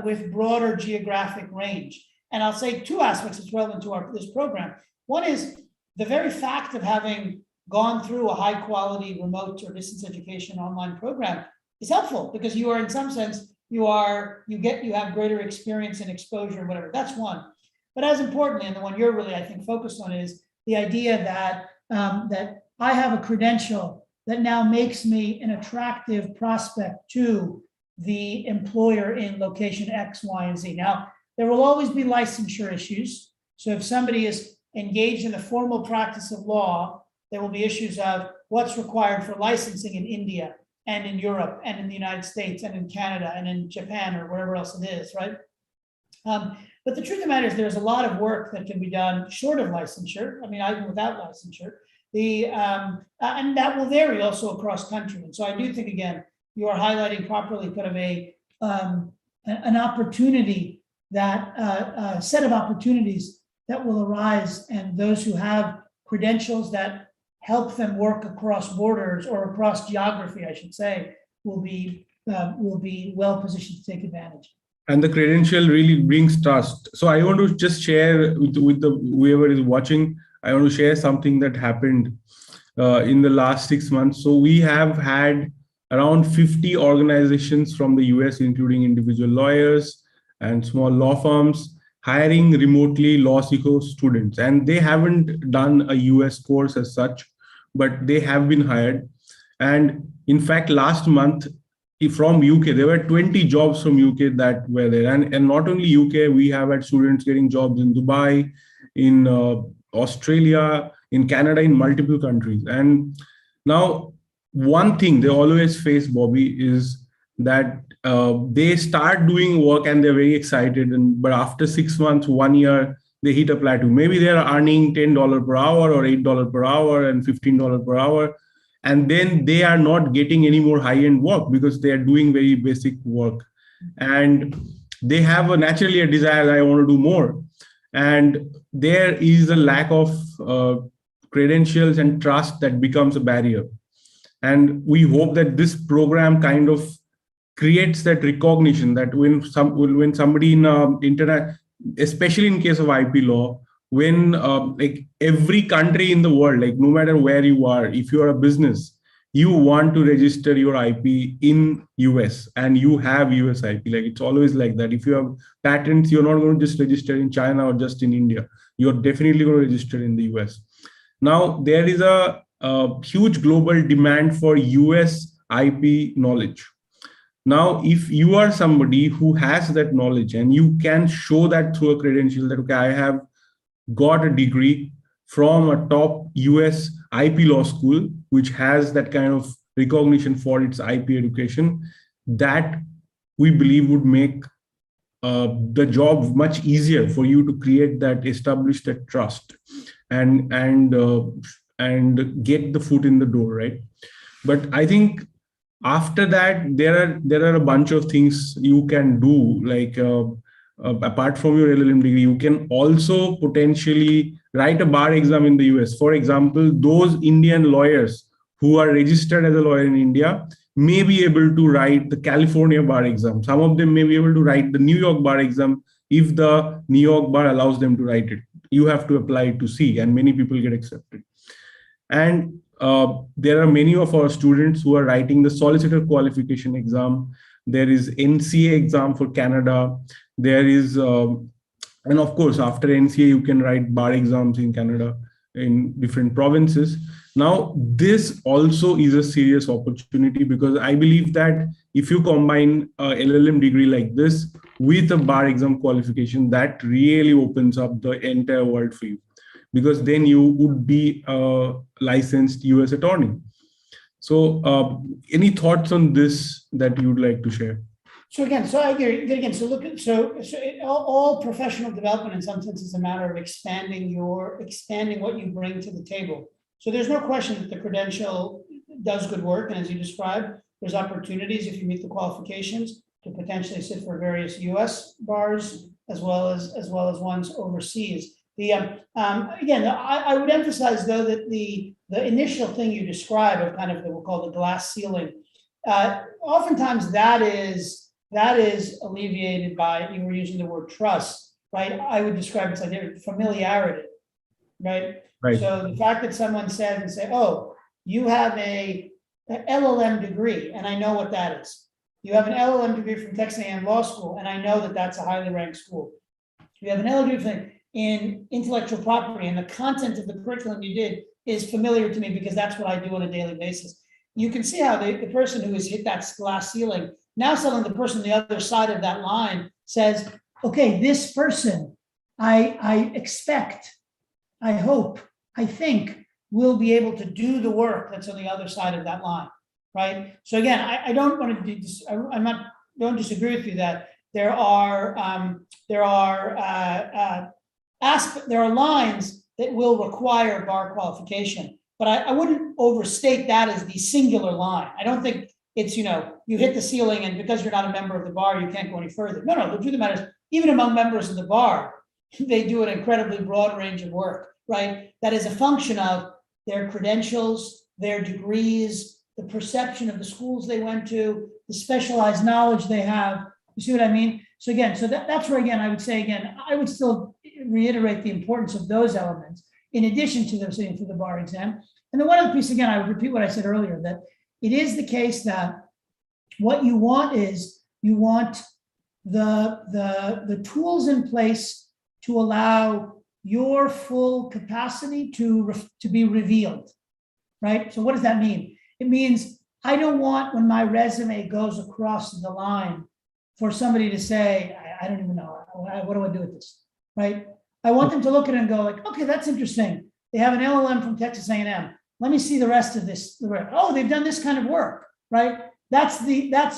with broader geographic range. And I'll say two aspects that's relevant to this program. One is the very fact of having gone through a high quality remote or distance education online program is helpful, because you are, in some sense, you have greater experience and exposure and whatever. That's one. But as importantly, and the one you're really, I think, focused on, is the idea that that I have a credential that now makes me an attractive prospect to the employer in location X, Y, and Z. Now, there will always be licensure issues. So if somebody is engaged in the formal practice of law, there will be issues of what's required for licensing in India and in Europe and in the United States and in Canada and in Japan or wherever else it is, right? But the truth of the matter is there's a lot of work that can be done short of licensure. I mean, even without licensure. And that will vary also across country. And so I do think, again, you are highlighting properly kind of an opportunity, that a set of opportunities that will arise, and those who have credentials that help them work across borders or across geography, I should say, will be well positioned to take advantage. And the credential really brings trust. So I want to just share with the whoever is watching, I want to share something that happened in the last 6 months. So we have had around 50 organizations from the US, including individual lawyers and small law firms, hiring remotely law students. And they haven't done a US course as such, but they have been hired. And in fact, last month, from UK, there were 20 jobs from UK that were there. And not only UK, we have had students getting jobs in Dubai, in Australia, in Canada, in multiple countries. And now, one thing they always face, Bobby, is that they start doing work and they're very excited. But after 6 months, 1 year, they hit a plateau. Maybe they're earning $10 per hour or $8 per hour and $15 per hour. And then they are not getting any more high-end work because they are doing very basic work. And they have naturally a desire, I want to do more. And there is a lack of credentials and trust that becomes a barrier. And we hope that this program kind of creates that recognition that when somebody in internet, especially in case of IP law, when like every country in the world, like no matter where you are, if you are a business, you want to register your IP in US and you have US IP. Like it's always like that. If you have patents, you're not going to just register in China or just in India. You're definitely going to register in the US. Now, there is a huge global demand for US IP knowledge. Now, if you are somebody who has that knowledge and you can show that through a credential that, okay, I have got a degree from a top US IP law school, which has that kind of recognition for its IP education, that we believe would make the job much easier for you to create that, establish that trust and get the foot in the door, right? But I think after that, there are a bunch of things you can do, like apart from your LLM degree, you can also potentially write a bar exam in the US. For example, those Indian lawyers who are registered as a lawyer in India may be able to write the California bar exam. Some of them may be able to write the New York bar exam if the New York bar allows them to write it. You have to apply to see, and many people get accepted. And there are many of our students who are writing the solicitor qualification exam. There is NCA exam for Canada. There is, and of course, after NCA, you can write bar exams in Canada in different provinces. Now, this also is a serious opportunity, because I believe that if you combine a LLM degree like this with a bar exam qualification, that really opens up the entire world for you, because then you would be a licensed US attorney. So, any thoughts on this that you'd like to share? So again, so I agree. Again, so look at all professional development in some sense is a matter of expanding what you bring to the table. So there's no question that the credential does good work, and as you described, there's opportunities if you meet the qualifications to potentially sit for various U.S. bars as well as ones overseas. The again, I would emphasize though that the initial thing you describe of kind of we'll call the glass ceiling, oftentimes that is alleviated by, you were using the word trust, right? I would describe it like familiarity, right? Right. So the fact that someone said and say, oh, you have an LLM degree, and I know what that is. You have an LLM degree from Texas A&M Law School, and I know that that's a highly ranked school. You have an LLM degree in intellectual property, and the content of the curriculum you did is familiar to me because that's what I do on a daily basis. You can see how the person who has hit that glass ceiling, now suddenly the person on the other side of that line says, okay, this person, I expect, I hope, I think will be able to do the work that's on the other side of that line, right? So again, I don't want to do this, don't disagree with you that there are lines that will require bar qualification, but I wouldn't overstate that as the singular line. I don't think it's, you hit the ceiling and because you're not a member of the bar, you can't go any further. No, the truth of the matter is, even among members of the bar, they do an incredibly broad range of work, right? That is a function of their credentials, their degrees, the perception of the schools they went to, the specialized knowledge they have. You see what I mean? So again, that's where, again, I would say, again, I would still reiterate the importance of those elements in addition to those for the bar exam. And then one other piece, again, I would repeat what I said earlier, that it is the case that what you want is you want the tools in place to allow your full capacity to be revealed, right? So what does that mean? It means I don't want, when my resume goes across the line, for somebody to say, I don't even know, what do I do with this, right? I want them to look at it and go like, okay, that's interesting. They have an LLM from Texas A&M. Let me see the rest of this. Oh, they've done this kind of work, right? That's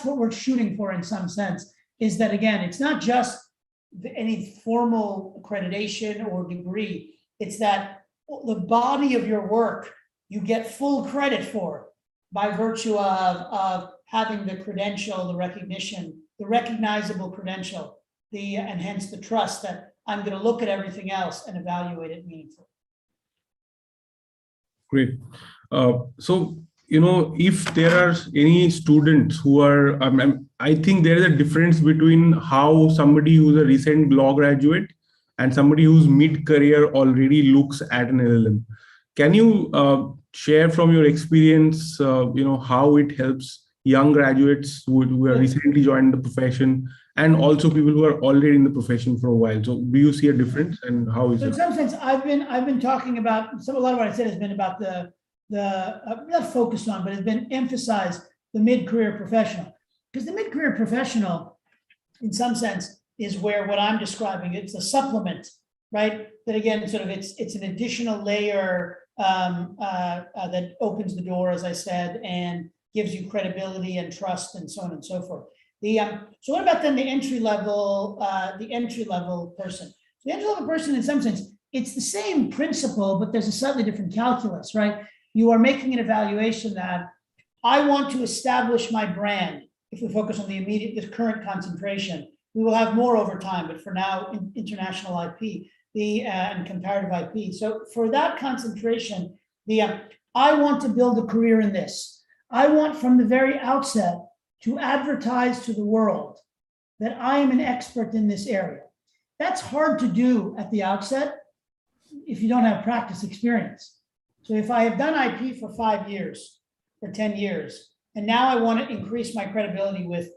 what we're shooting for in some sense, is that, again, it's not just any formal accreditation or degree. It's that the body of your work you get full credit for by virtue of having the credential, the recognition, the recognizable credential, and hence the trust that I'm going to look at everything else and evaluate it meaningfully. Great. So, if there are any students who are, I think there is a difference between how somebody who's a recent law graduate and somebody who's mid-career already looks at an LLM. Can you share from your experience, how it helps young graduates who are recently joined the profession, and also people who are already in the profession for a while? So do you see a difference, and how is it? In some sense, I've been talking about, a lot of what I said has been about the not focused on, but has been emphasized the mid-career professional. Because the mid-career professional, in some sense, is where what I'm describing, it's a supplement, right? That again, sort of it's an additional layer that opens the door, as I said, and gives you credibility and trust and so on and so forth. So what about then the entry level person? So the entry level person, in some sense, it's the same principle, but there's a slightly different calculus, right? You are making an evaluation that I want to establish my brand. If we focus on the current concentration, we will have more over time, but for now, international IP, and comparative IP. So for that concentration, I want to build a career in this. I want from the very outset to advertise to the world that I am an expert in this area. That's hard to do at the outset if you don't have practice experience. So if I have done IP for 5 years or 10 years, and now I want to increase my credibility with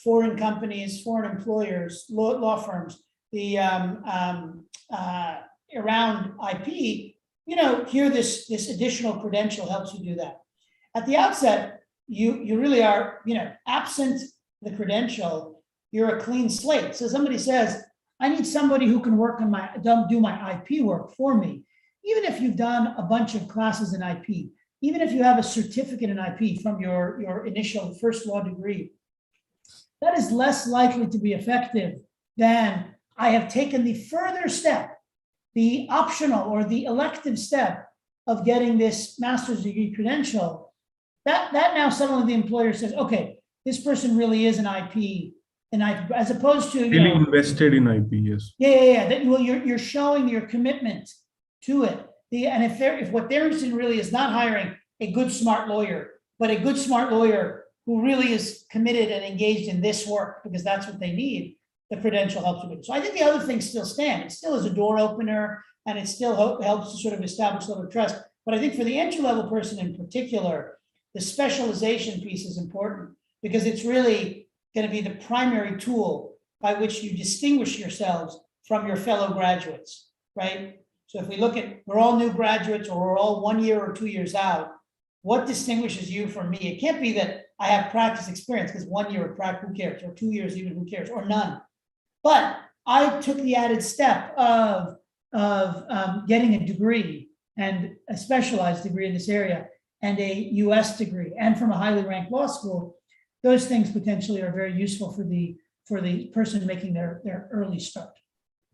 foreign companies, foreign employers, law firms, the around IP, here this additional credential helps you do that. At the outset, you really are, absent the credential, you're a clean slate. So somebody says, I need somebody who can work on do my IP work for me. Even if you've done a bunch of classes in IP, even if you have a certificate in IP from your initial first law degree, that is less likely to be effective than I have taken the further step, the optional or the elective step of getting this master's degree credential. That now suddenly the employer says, okay, this person really is an IP, as opposed to really invested in IP, yes. Yeah. That, well, you're showing your commitment to it. And if what they're interested in really is not hiring a good, smart lawyer, but a good, smart lawyer who really is committed and engaged in this work because that's what they need, the credential helps with it. So I think the other things still stand. It still is a door opener, and it still helps to sort of establish a level of trust. But I think for the entry-level person in particular, the specialization piece is important because it's really going to be the primary tool by which you distinguish yourselves from your fellow graduates, right? So if we look at, we're all new graduates or we're all 1 year or 2 years out, what distinguishes you from me? It can't be that I have practice experience because 1 year of practice, who cares? Or 2 years, even who cares? Or none. But I took the added step of getting a degree and a specialized degree in this area and a US degree and from a highly ranked law school. Those things potentially are very useful for the person making their early start.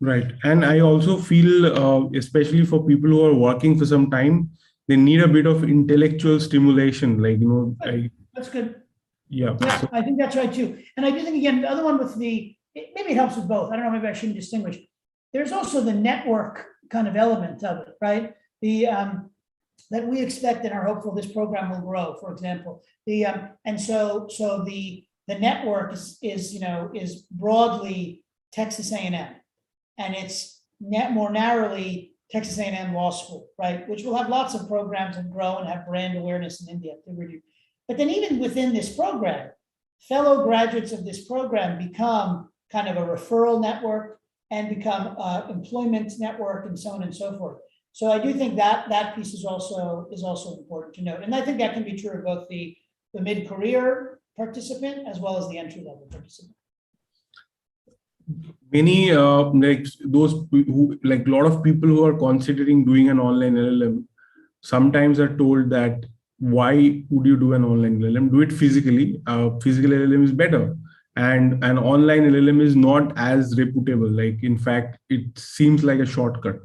Right. And I also feel, especially for people who are working for some time, they need a bit of intellectual stimulation. Like, That's good. Yeah. So, I think that's right too. And I do think, again, the other one with maybe it helps with both. I don't know, maybe I shouldn't distinguish. There's also the network kind of element of it, right? That we expect and are hopeful this program will grow, for example. And so the network is broadly Texas A&M. And it's more narrowly Texas A&M Law School, right? Which will have lots of programs and grow and have brand awareness in India. But then even within this program, fellow graduates of this program become kind of a referral network and become employment network and so on and so forth. So I do think that piece is also important to note. And I think that can be true of both the mid-career participant as well as the entry-level participant. Many like those who, like a lot of people who are considering doing an online LLM sometimes are told that why would you do an online LLM? Do it physically. Physical LLM is better, and an online LLM is not as reputable. Like, in fact, it seems like a shortcut.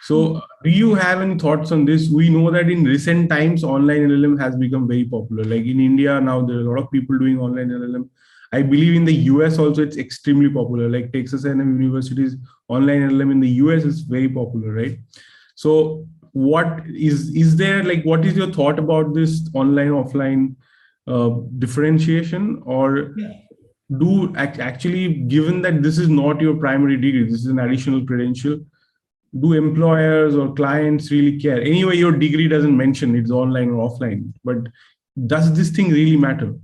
So do you have any thoughts on this? We know that in recent times, online LLM has become very popular. Like in India now, there are a lot of people doing online LLM. I believe in the US also, it's extremely popular. Like Texas A&M University's online LLM in the US is very popular, right? So what is there, like, what is your thought about this online offline differentiation? Or do actually, given that this is not your primary degree, this is an additional credential, do employers or clients really care? Anyway, your degree doesn't mention it's online or offline, but does this thing really matter?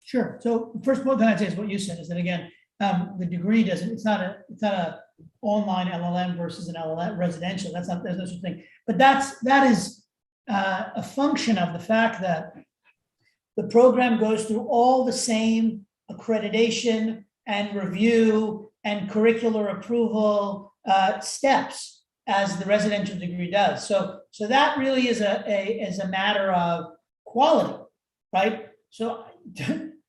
Sure. So first of all, then I'd say is what you said is that, again, the degree doesn't, it's not a online LLM versus an LLM residential. There's no such thing. But that is a function of the fact that the program goes through all the same accreditation and review and curricular approval steps as the residential degree does. So that really is a matter of quality, right? So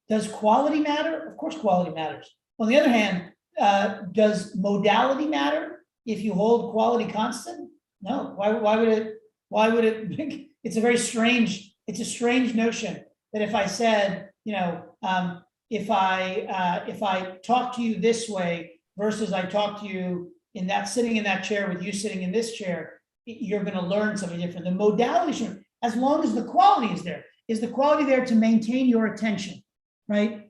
does quality matter? Of course, quality matters. On the other hand, does modality matter if you hold quality constant? No. Why would it? It's a strange notion that if I said, if I talk to you this way versus I talk to you sitting in that chair with you sitting in this chair, you're going to learn something different. The modality, as long as the quality is there. Is the quality there to maintain your attention, right?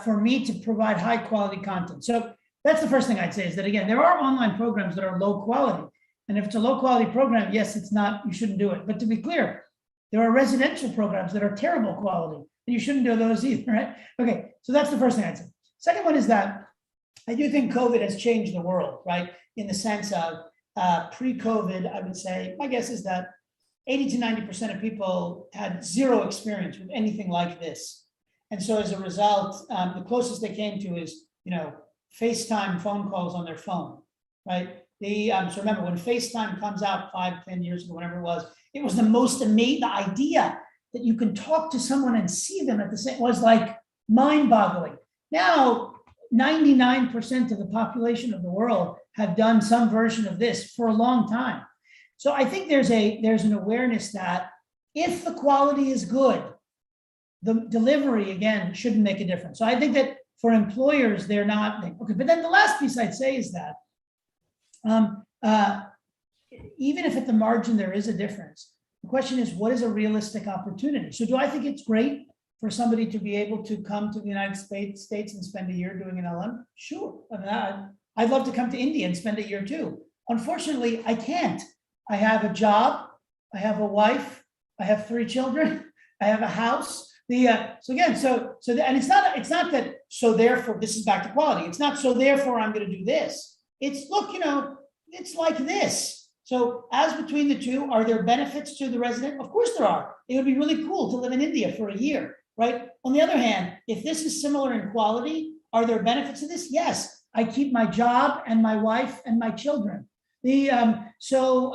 For me to provide high quality content. So that's the first thing I'd say is that, again, there are online programs that are low quality. And if it's a low quality program, yes, it's not, you shouldn't do it. But to be clear, there are residential programs that are terrible quality, and you shouldn't do those either, right? Okay, so that's the first thing I'd say. Second one is that I do think COVID has changed the world, right? In the sense of pre-COVID, I would say, my guess is that 80 to 90% of people had zero experience with anything like this. And so as a result, the closest they came to is, FaceTime phone calls on their phone, right? So remember, when FaceTime comes out 5-10 years ago, whenever it was the most amazing idea that you can talk to someone and see them at the same, was like mind-boggling. Now, 99% of the population of the world have done some version of this for a long time. So I think there's an awareness that if the quality is good, the delivery, again, shouldn't make a difference. So I think that for employers, they're not, okay. But then the last piece I'd say is that even if at the margin there is a difference, the question is, what is a realistic opportunity? So do I think it's great for somebody to be able to come to the United States and spend a year doing an LM? Sure. I mean, I'd love to come to India and spend a year too. Unfortunately, I can't. I have a job, I have a wife, I have 3 children, I have a house. And it's not that, so therefore, this is back to quality. It's not, so therefore I'm going to do this. It's, look, it's like this. So as between the two, are there benefits to the resident? Of course there are. It would be really cool to live in India for a year, right? On the other hand, if this is similar in quality, are there benefits to this? Yes, I keep my job and my wife and my children. So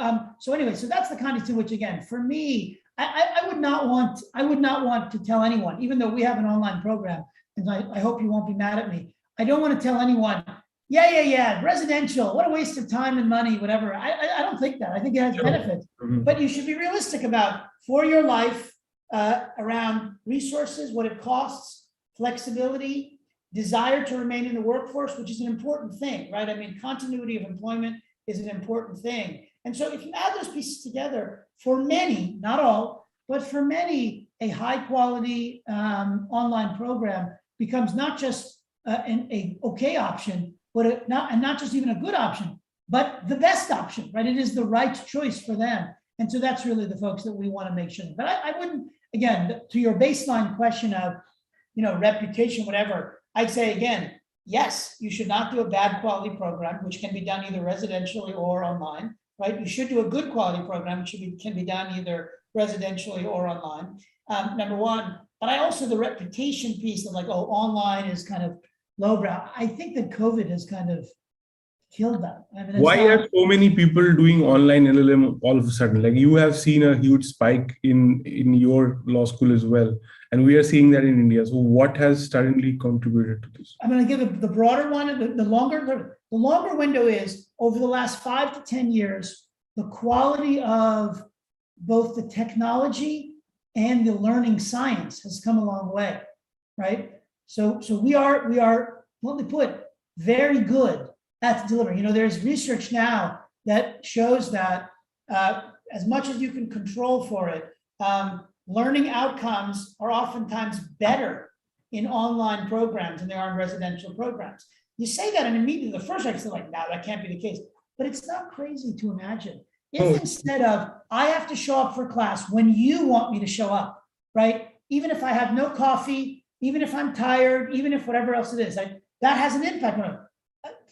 anyway, so that's the context in which, again, for me, I would not want to tell anyone, even though we have an online program, and I hope you won't be mad at me. I don't want to tell anyone, yeah, residential, what a waste of time and money, whatever. I don't think that. I think it has benefits, but you should be realistic about, for your life, around resources, what it costs, flexibility, desire to remain in the workforce, which is an important thing, right? I mean, continuity of employment is an important thing. And so if you add those pieces together, for many, not all, but for many, a high quality online program becomes not just an okay option, but not just even a good option, but the best option, right? It is the right choice for them. And so that's really the folks that we want to make sure. But I wouldn't, again, to your baseline question of, reputation, whatever, I'd say, again, yes, you should not do a bad quality program, which can be done either residentially or online, right? You should do a good quality program, which can be done either residentially or online, number one. But I also, the reputation piece of like, oh, online is kind of lowbrow. I think that COVID has kind of killed that. I mean, why are so many people doing online LLM all of a sudden? Like, you have seen a huge spike in your law school as well, and we are seeing that in India. So what has suddenly contributed to this? I'm going to give the broader one. The longer window is, over the last 5 to 10 years, the quality of both the technology and the learning science has come a long way, right? So we are, bluntly put, very good at delivering. There's research now that shows that as much as you can control for it, learning outcomes are oftentimes better in online programs than they are in residential programs. You say that, and immediately the first reaction is like, no, that can't be the case. But it's not crazy to imagine. If instead of, I have to show up for class when you want me to show up, right? Even if I have no coffee, even if I'm tired, even if whatever else it is, that has an impact on it.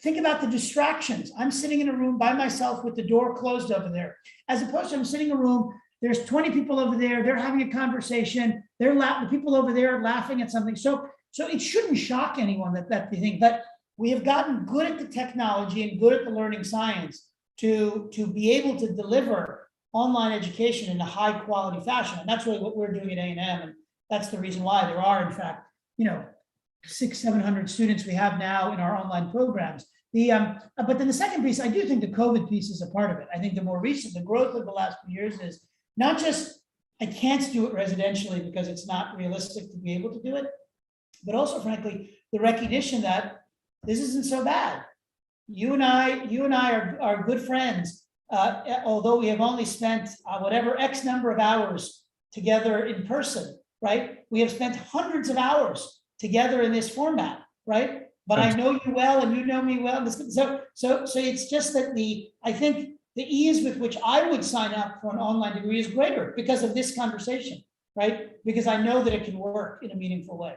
Think about the distractions. I'm sitting in a room by myself with the door closed over there, as opposed to I'm sitting in a room, there's 20 people over there, they're having a conversation, the people over there are laughing at something. So it shouldn't shock anyone that they think, but we have gotten good at the technology and good at the learning science to be able to deliver online education in a high quality fashion. And that's really what we're doing at A&M. And that's the reason why there are, in fact, 600-700 students we have now in our online programs. But then the second piece, I do think the COVID piece is a part of it. I think the growth of the last few years is not just, I can't do it residentially because it's not realistic to be able to do it, but also, frankly, the recognition that this isn't so bad. You and I are good friends, although we have only spent whatever X number of hours together in person, right? We have spent hundreds of hours together in this format, right? But I know you well and you know me well. So it's just that I think the ease with which I would sign up for an online degree is greater because of this conversation, right? Because I know that it can work in a meaningful way.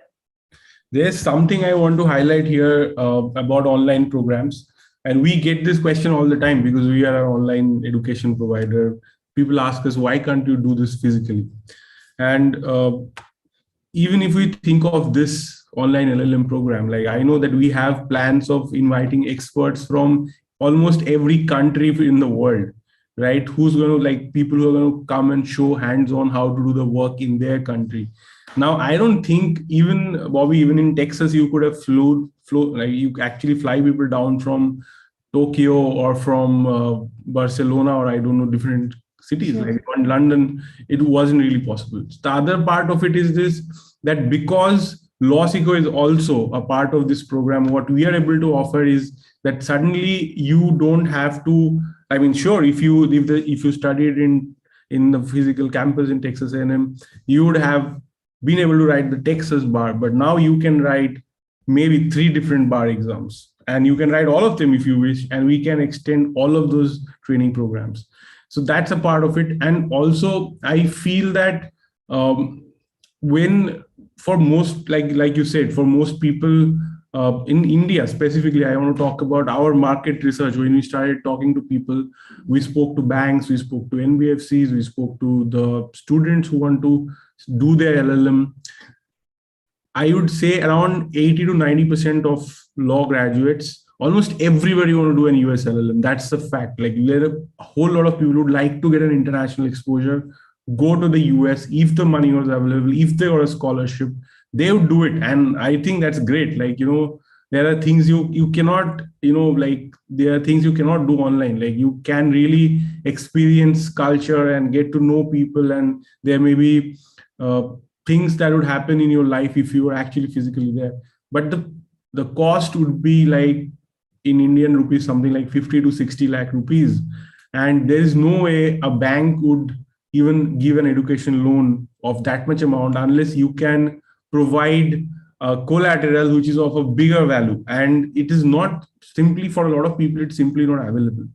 There's something I want to highlight here about online programs. And we get this question all the time because we are an online education provider. People ask us, why can't you do this physically? And even if we think of this online LLM program, like I know that we have plans of inviting experts from almost every country in the world, right? Who's going to, like, people who are going to come and show hands-on how to do the work in their country. Now, I don't think even, Bobby, even in Texas, you could have like you actually fly people down from Tokyo or from Barcelona, or I don't know, different cities. Sure. Like in London, it wasn't really possible. The other part of it is this, that because LawSeco is also a part of this program, what we are able to offer is that suddenly you don't have to, I mean, sure, if you studied in the physical campus in Texas A&M, you would have been able to write the Texas bar, but now you can write maybe 3 different bar exams, and you can write all of them if you wish, and we can extend all of those training programs. So that's a part of it. And also I feel that when, for most, like you said, for most people in India specifically, I want to talk about our market research. When we started talking to people, we spoke to banks, we spoke to NBFCs, we spoke to the students who want to do their LLM. I would say around 80 to 90% of law graduates, almost everybody want to do an US LLM. That's the fact. Like, there are a whole lot of people who would like to get an international exposure, go to the US. If the money was available, if they got a scholarship, they would do it. And I think that's great. Like, there are things you cannot, there are things you cannot do online. Like, you can really experience culture and get to know people. And there may be things that would happen in your life if you were actually physically there. But the cost would be, like, in Indian rupees, something like 50 to 60 lakh rupees. And there is no way a bank would even give an education loan of that much amount unless you can provide collateral which is of a bigger value. And it is not simply, for a lot of people, it's simply not available.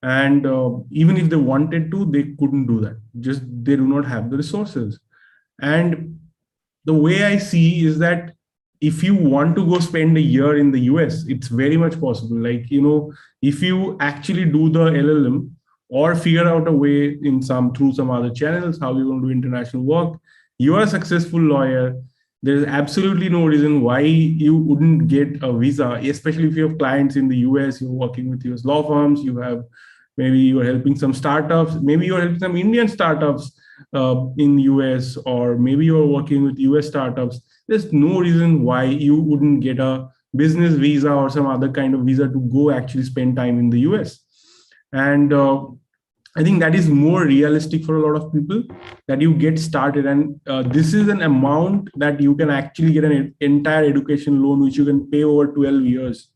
And even if they wanted to, they couldn't do that. Just they do not have the resources. And the way I see is that if you want to go spend a year in the US, it's very much possible. Like, if you actually do the LLM or figure out a way through some other channels, how you're going to do international work, you are a successful lawyer. There's absolutely no reason why you wouldn't get a visa, especially if you have clients in the US, you're working with US law firms, maybe you're helping some startups, maybe you're helping some Indian startups in US, or maybe you're working with US startups. There's no reason why you wouldn't get a business visa or some other kind of visa to go actually spend time in the US. And I think that is more realistic for a lot of people, that you get started. And this is an amount that you can actually get an entire education loan, which you can pay over 12 years.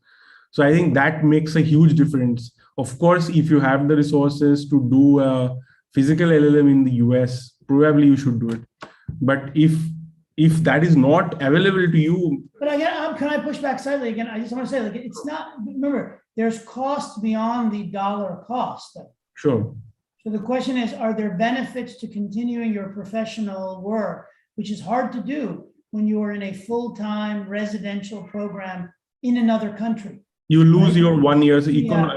So I think that makes a huge difference. Of course, if you have the resources to do a physical LLM in the US, probably you should do it. But if that is not available to you. But again, can I push back slightly again? I just want to say, like, it's not, remember, there's cost beyond the dollar cost. Sure. So the question is, are there benefits to continuing your professional work, which is hard to do when you are in a full-time residential program in another country? You lose your 1 year's income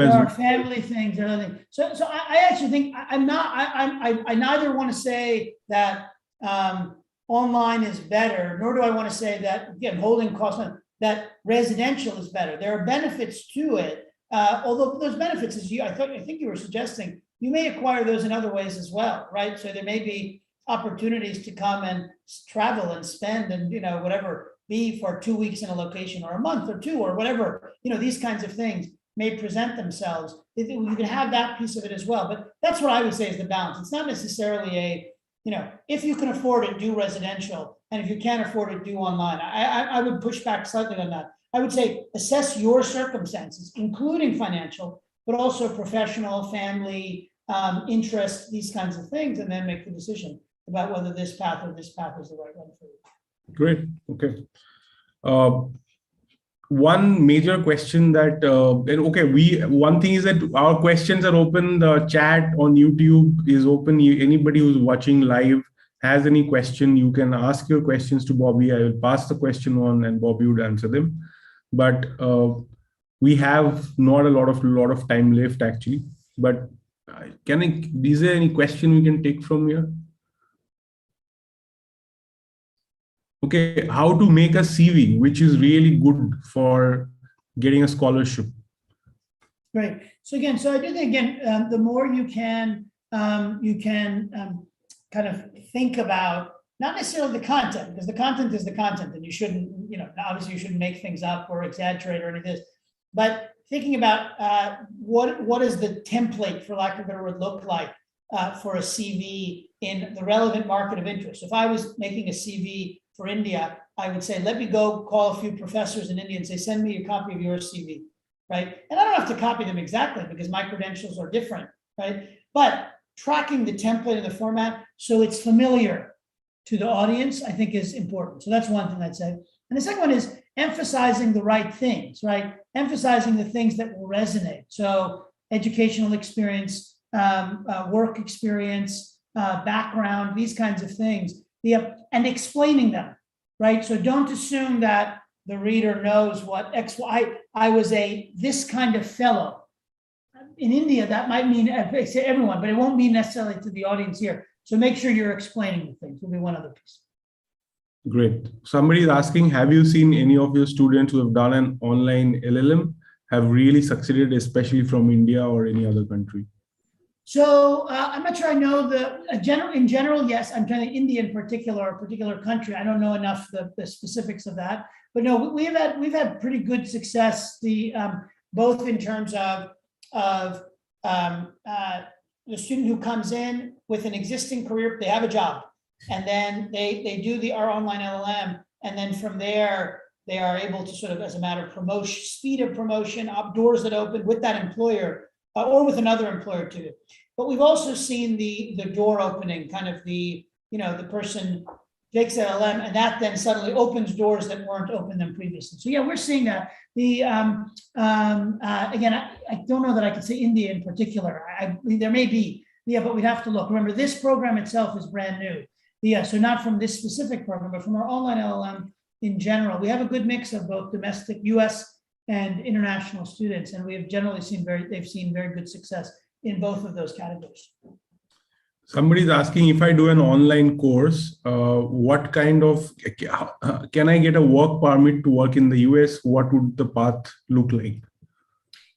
as well. There are family things, there are other things. So I actually think I neither want to say that online is better, nor do I want to say that, again, holding costs, that residential is better. There are benefits to it, although those benefits, I think you were suggesting, you may acquire those in other ways as well, right? So there may be opportunities to come and travel and spend and, whatever, be for 2 weeks in a location, or a month or 2, or whatever, these kinds of things may present themselves. You can have that piece of it as well. But that's what I would say is the balance. It's not necessarily if you can afford it, do residential. And if you can't afford it, do online. I would push back slightly on that. I would say assess your circumstances, including financial, but also professional, family, interest, these kinds of things, and then make the decision about whether this path or this path is the right one for you. Great. Okay. one major question that one thing is that our questions are open. The chat on YouTube is open. Anybody who's watching live has any question, you can ask your questions to Bobby. I will pass the question on and Bobby would answer them. But we have not a lot of time left actually. But is there any question we can take from here? Okay, how to make a CV, which is really good for getting a scholarship. Great. So again, so I do think again, the more you can kind of think about not necessarily the content, because the content is the content, and you shouldn't, obviously you shouldn't make things up or exaggerate or any of this, but thinking about what is the template, for lack of a better word, look like for a CV in the relevant market of interest. If I was making a CV for India, I would say, let me go call a few professors in India and say, send me a copy of your CV, right? And I don't have to copy them exactly because my credentials are different, right? But tracking the template and the format so it's familiar to the audience, I think is important. So that's one thing I'd say. And the second one is emphasizing the right things, right? Emphasizing the things that will resonate. So educational experience, work experience, background, these kinds of things, and explaining them, right? So don't assume that the reader knows what X, Y. I was this kind of fellow. In India, that might mean everyone, but it won't mean necessarily to the audience here. So make sure you're explaining the things. Will be one other piece. Great. Somebody is asking, have you seen any of your students who have done an online LLM have really succeeded, especially from India or any other country? So I'm not sure I know in general, yes, I'm trying to India in particular, a particular country. I don't know enough the specifics of that, but no, we've had pretty good success. Both in terms of the student who comes in with an existing career, they have a job, and then they do our online LLM, and then from there they are able to sort of, as a matter of promotion, speed of promotion, doors that open with that employer or with another employer too. But we've also seen the door opening, kind of the person takes that LLM and that then suddenly opens doors that weren't open them previously. So yeah, we're seeing that. Again, I don't know that I could say India in particular. There may be, but we'd have to look. Remember, this program itself is brand new. So not from this specific program, but from our online LLM in general. We have a good mix of both domestic US and international students, and we have generally seen they've seen very good success in both of those categories. Somebody's asking, if I do an online course, what kind of, can I get a work permit to work in the US? What would the path look like?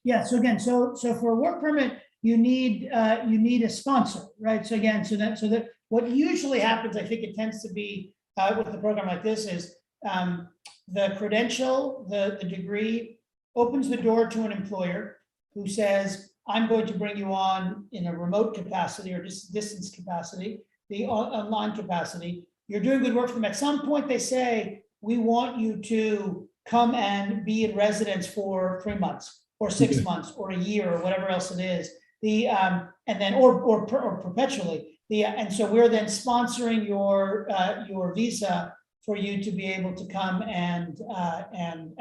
Yeah, so again, so for a work permit, you need a sponsor, right? So again, so that what usually happens, I think it tends to be with a program like this is the credential, the degree opens the door to an employer who says, I'm going to bring you on in a remote capacity or distance capacity, the online capacity. You're doing good work for them. At some point, they say, we want you to come and be in residence for 3 months or 6 months or a year or whatever else it is. And then or perpetually. And so we're then sponsoring your visa for you to be able to come and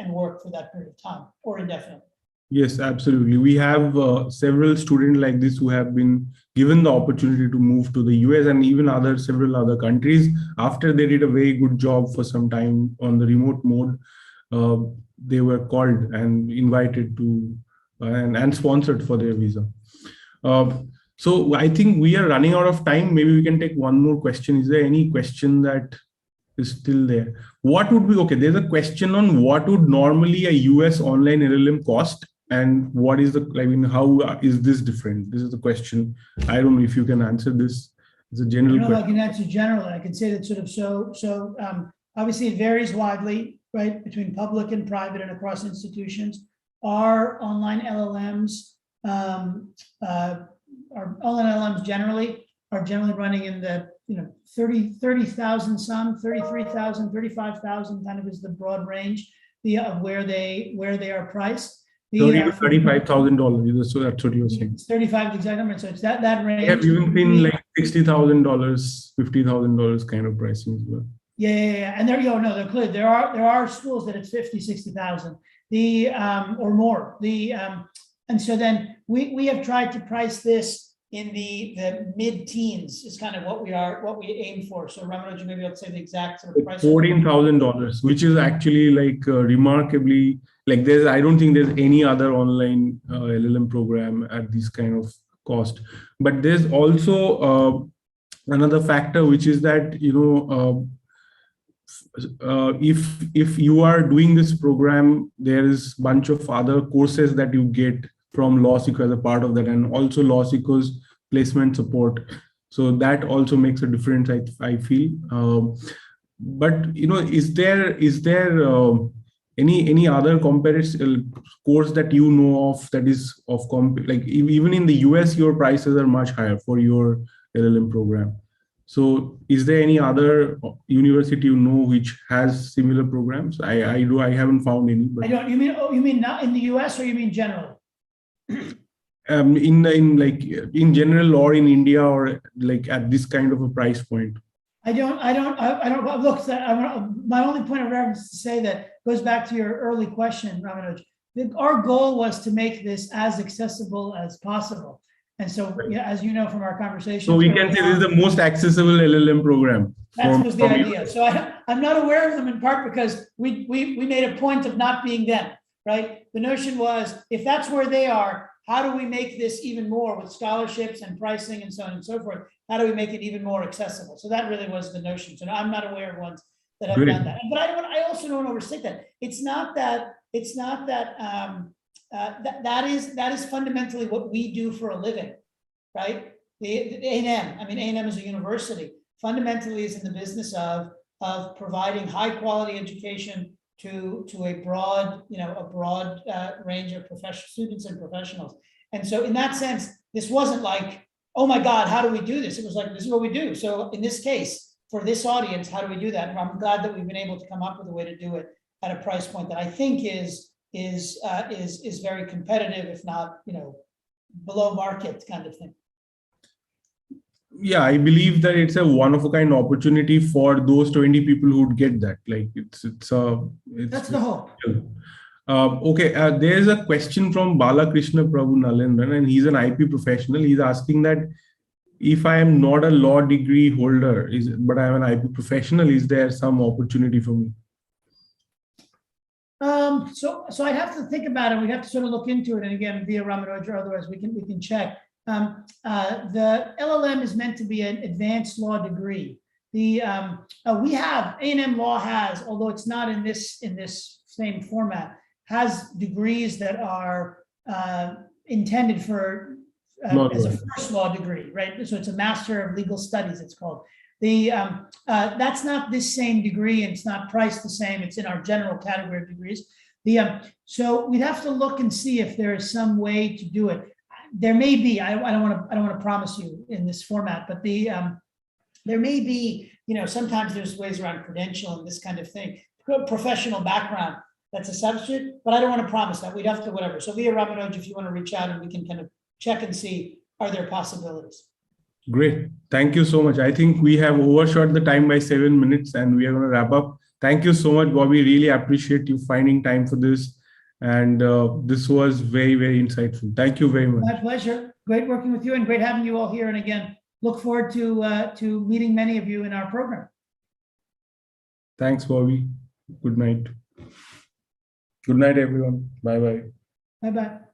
work for that period of time or indefinitely. Yes, absolutely. We have several students like this who have been given the opportunity to move to the US and even several other countries. After they did a very good job for some time on the remote mode, they were called and invited to and sponsored for their visa. So I think we are running out of time. Maybe we can take one more question. Is there any question that is still there? What would be, okay, there's a question on what would normally a US online LLM cost? And what is how is this different? This is the question. I don't know if you can answer this. It's a general question. I can answer generally. I can say that sort of so obviously it varies widely, right, between public and private and across institutions. Our online LLMs, generally are generally running in the 30,000 some, 33,000, 35,000 kind of is the broad range of where they are priced. $35,000. So that's what you're saying. It's 35 the exact number. So it's that range. Have even been like $60,000, $50,000 kind of pricing as well. Yeah. And they're clear. There are schools that it's 50, 60,000. or more. And so then we have tried to price this in the mid-teens is kind of what we aim for. So Ramanoj, you may be able to say the exact sort of price. $14,000, which is actually like remarkably, like I don't think there's any other online LLM program at this kind of cost. But there's also another factor, which is that, if you are doing this program, there is a bunch of other courses that you get from LawSeeker as a part of that, and also LawSeeker's placement support. So that also makes a difference, I feel. But is there any other comparative course that you know of that is of like even in the US, your prices are much higher for your LLM program. So is there any other university which has similar programs? I haven't found any. But I don't. You mean not in the US, or you mean general? In general, or in India, or like at this kind of a price point? I don't look. My only point of reference is to say that goes back to your early question, Ramanoj. Our goal was to make this as accessible as possible. And so, as you know from our conversation, so we can say this is the most accessible LLM program. That was the idea. So I'm not aware of them, in part because we made a point of not being them, right? The notion was, if that's where they are, how do we make this even more with scholarships and pricing and so on and so forth? How do we make it even more accessible? So that really was the notion. So I'm not aware of ones that have done that. But I also don't overstate that. That is fundamentally what we do for a living, right? The A&M, A&M is a university, fundamentally is in the business of providing high quality education to a broad range of students and professionals. And so in that sense, this wasn't like, oh my God, how do we do this? It was like, this is what we do. So in this case, for this audience, how do we do that? And I'm glad that we've been able to come up with a way to do it at a price point that I think is very competitive, if not, below market kind of thing. Yeah, I believe that it's a one-of-a-kind opportunity for those 20 people who would get that. Like it's that's the hope. Okay, there's a question from Balakrishna Prabhu Nalendran, and he's an IP professional. He's asking that if I am not a law degree holder, but I am an IP professional, is there some opportunity for me? So I'd have to think about it. We have to sort of look into it, and again, via Ramanoj or otherwise, we can check. The LLM is meant to be an advanced law degree. We have A&M Law has, although it's not in this same format, has degrees that are intended for as a first law degree, right? So it's a Master of Legal Studies, it's called. That's not this same degree, and it's not priced the same. It's in our general category of degrees. So we'd have to look and see if there is some way to do it. There may be. I don't want to promise you in this format, but there may be. Sometimes there's ways around credential and this kind of thing. Professional background, that's a substitute, but I don't want to promise that. We'd have to whatever. So via Ramanoj, if you want to reach out and we can kind of check and see, are there possibilities? Great. Thank you so much. I think we have overshot the time by 7 minutes, and we are going to wrap up. Thank you so much, Bobby. Really appreciate you finding time for this. And this was very, very insightful. Thank you very much. My pleasure. Great working with you, and great having you all here. And again, look forward to meeting many of you in our program. Thanks, Bobby. Good night. Good night, everyone. Bye-bye. Bye-bye.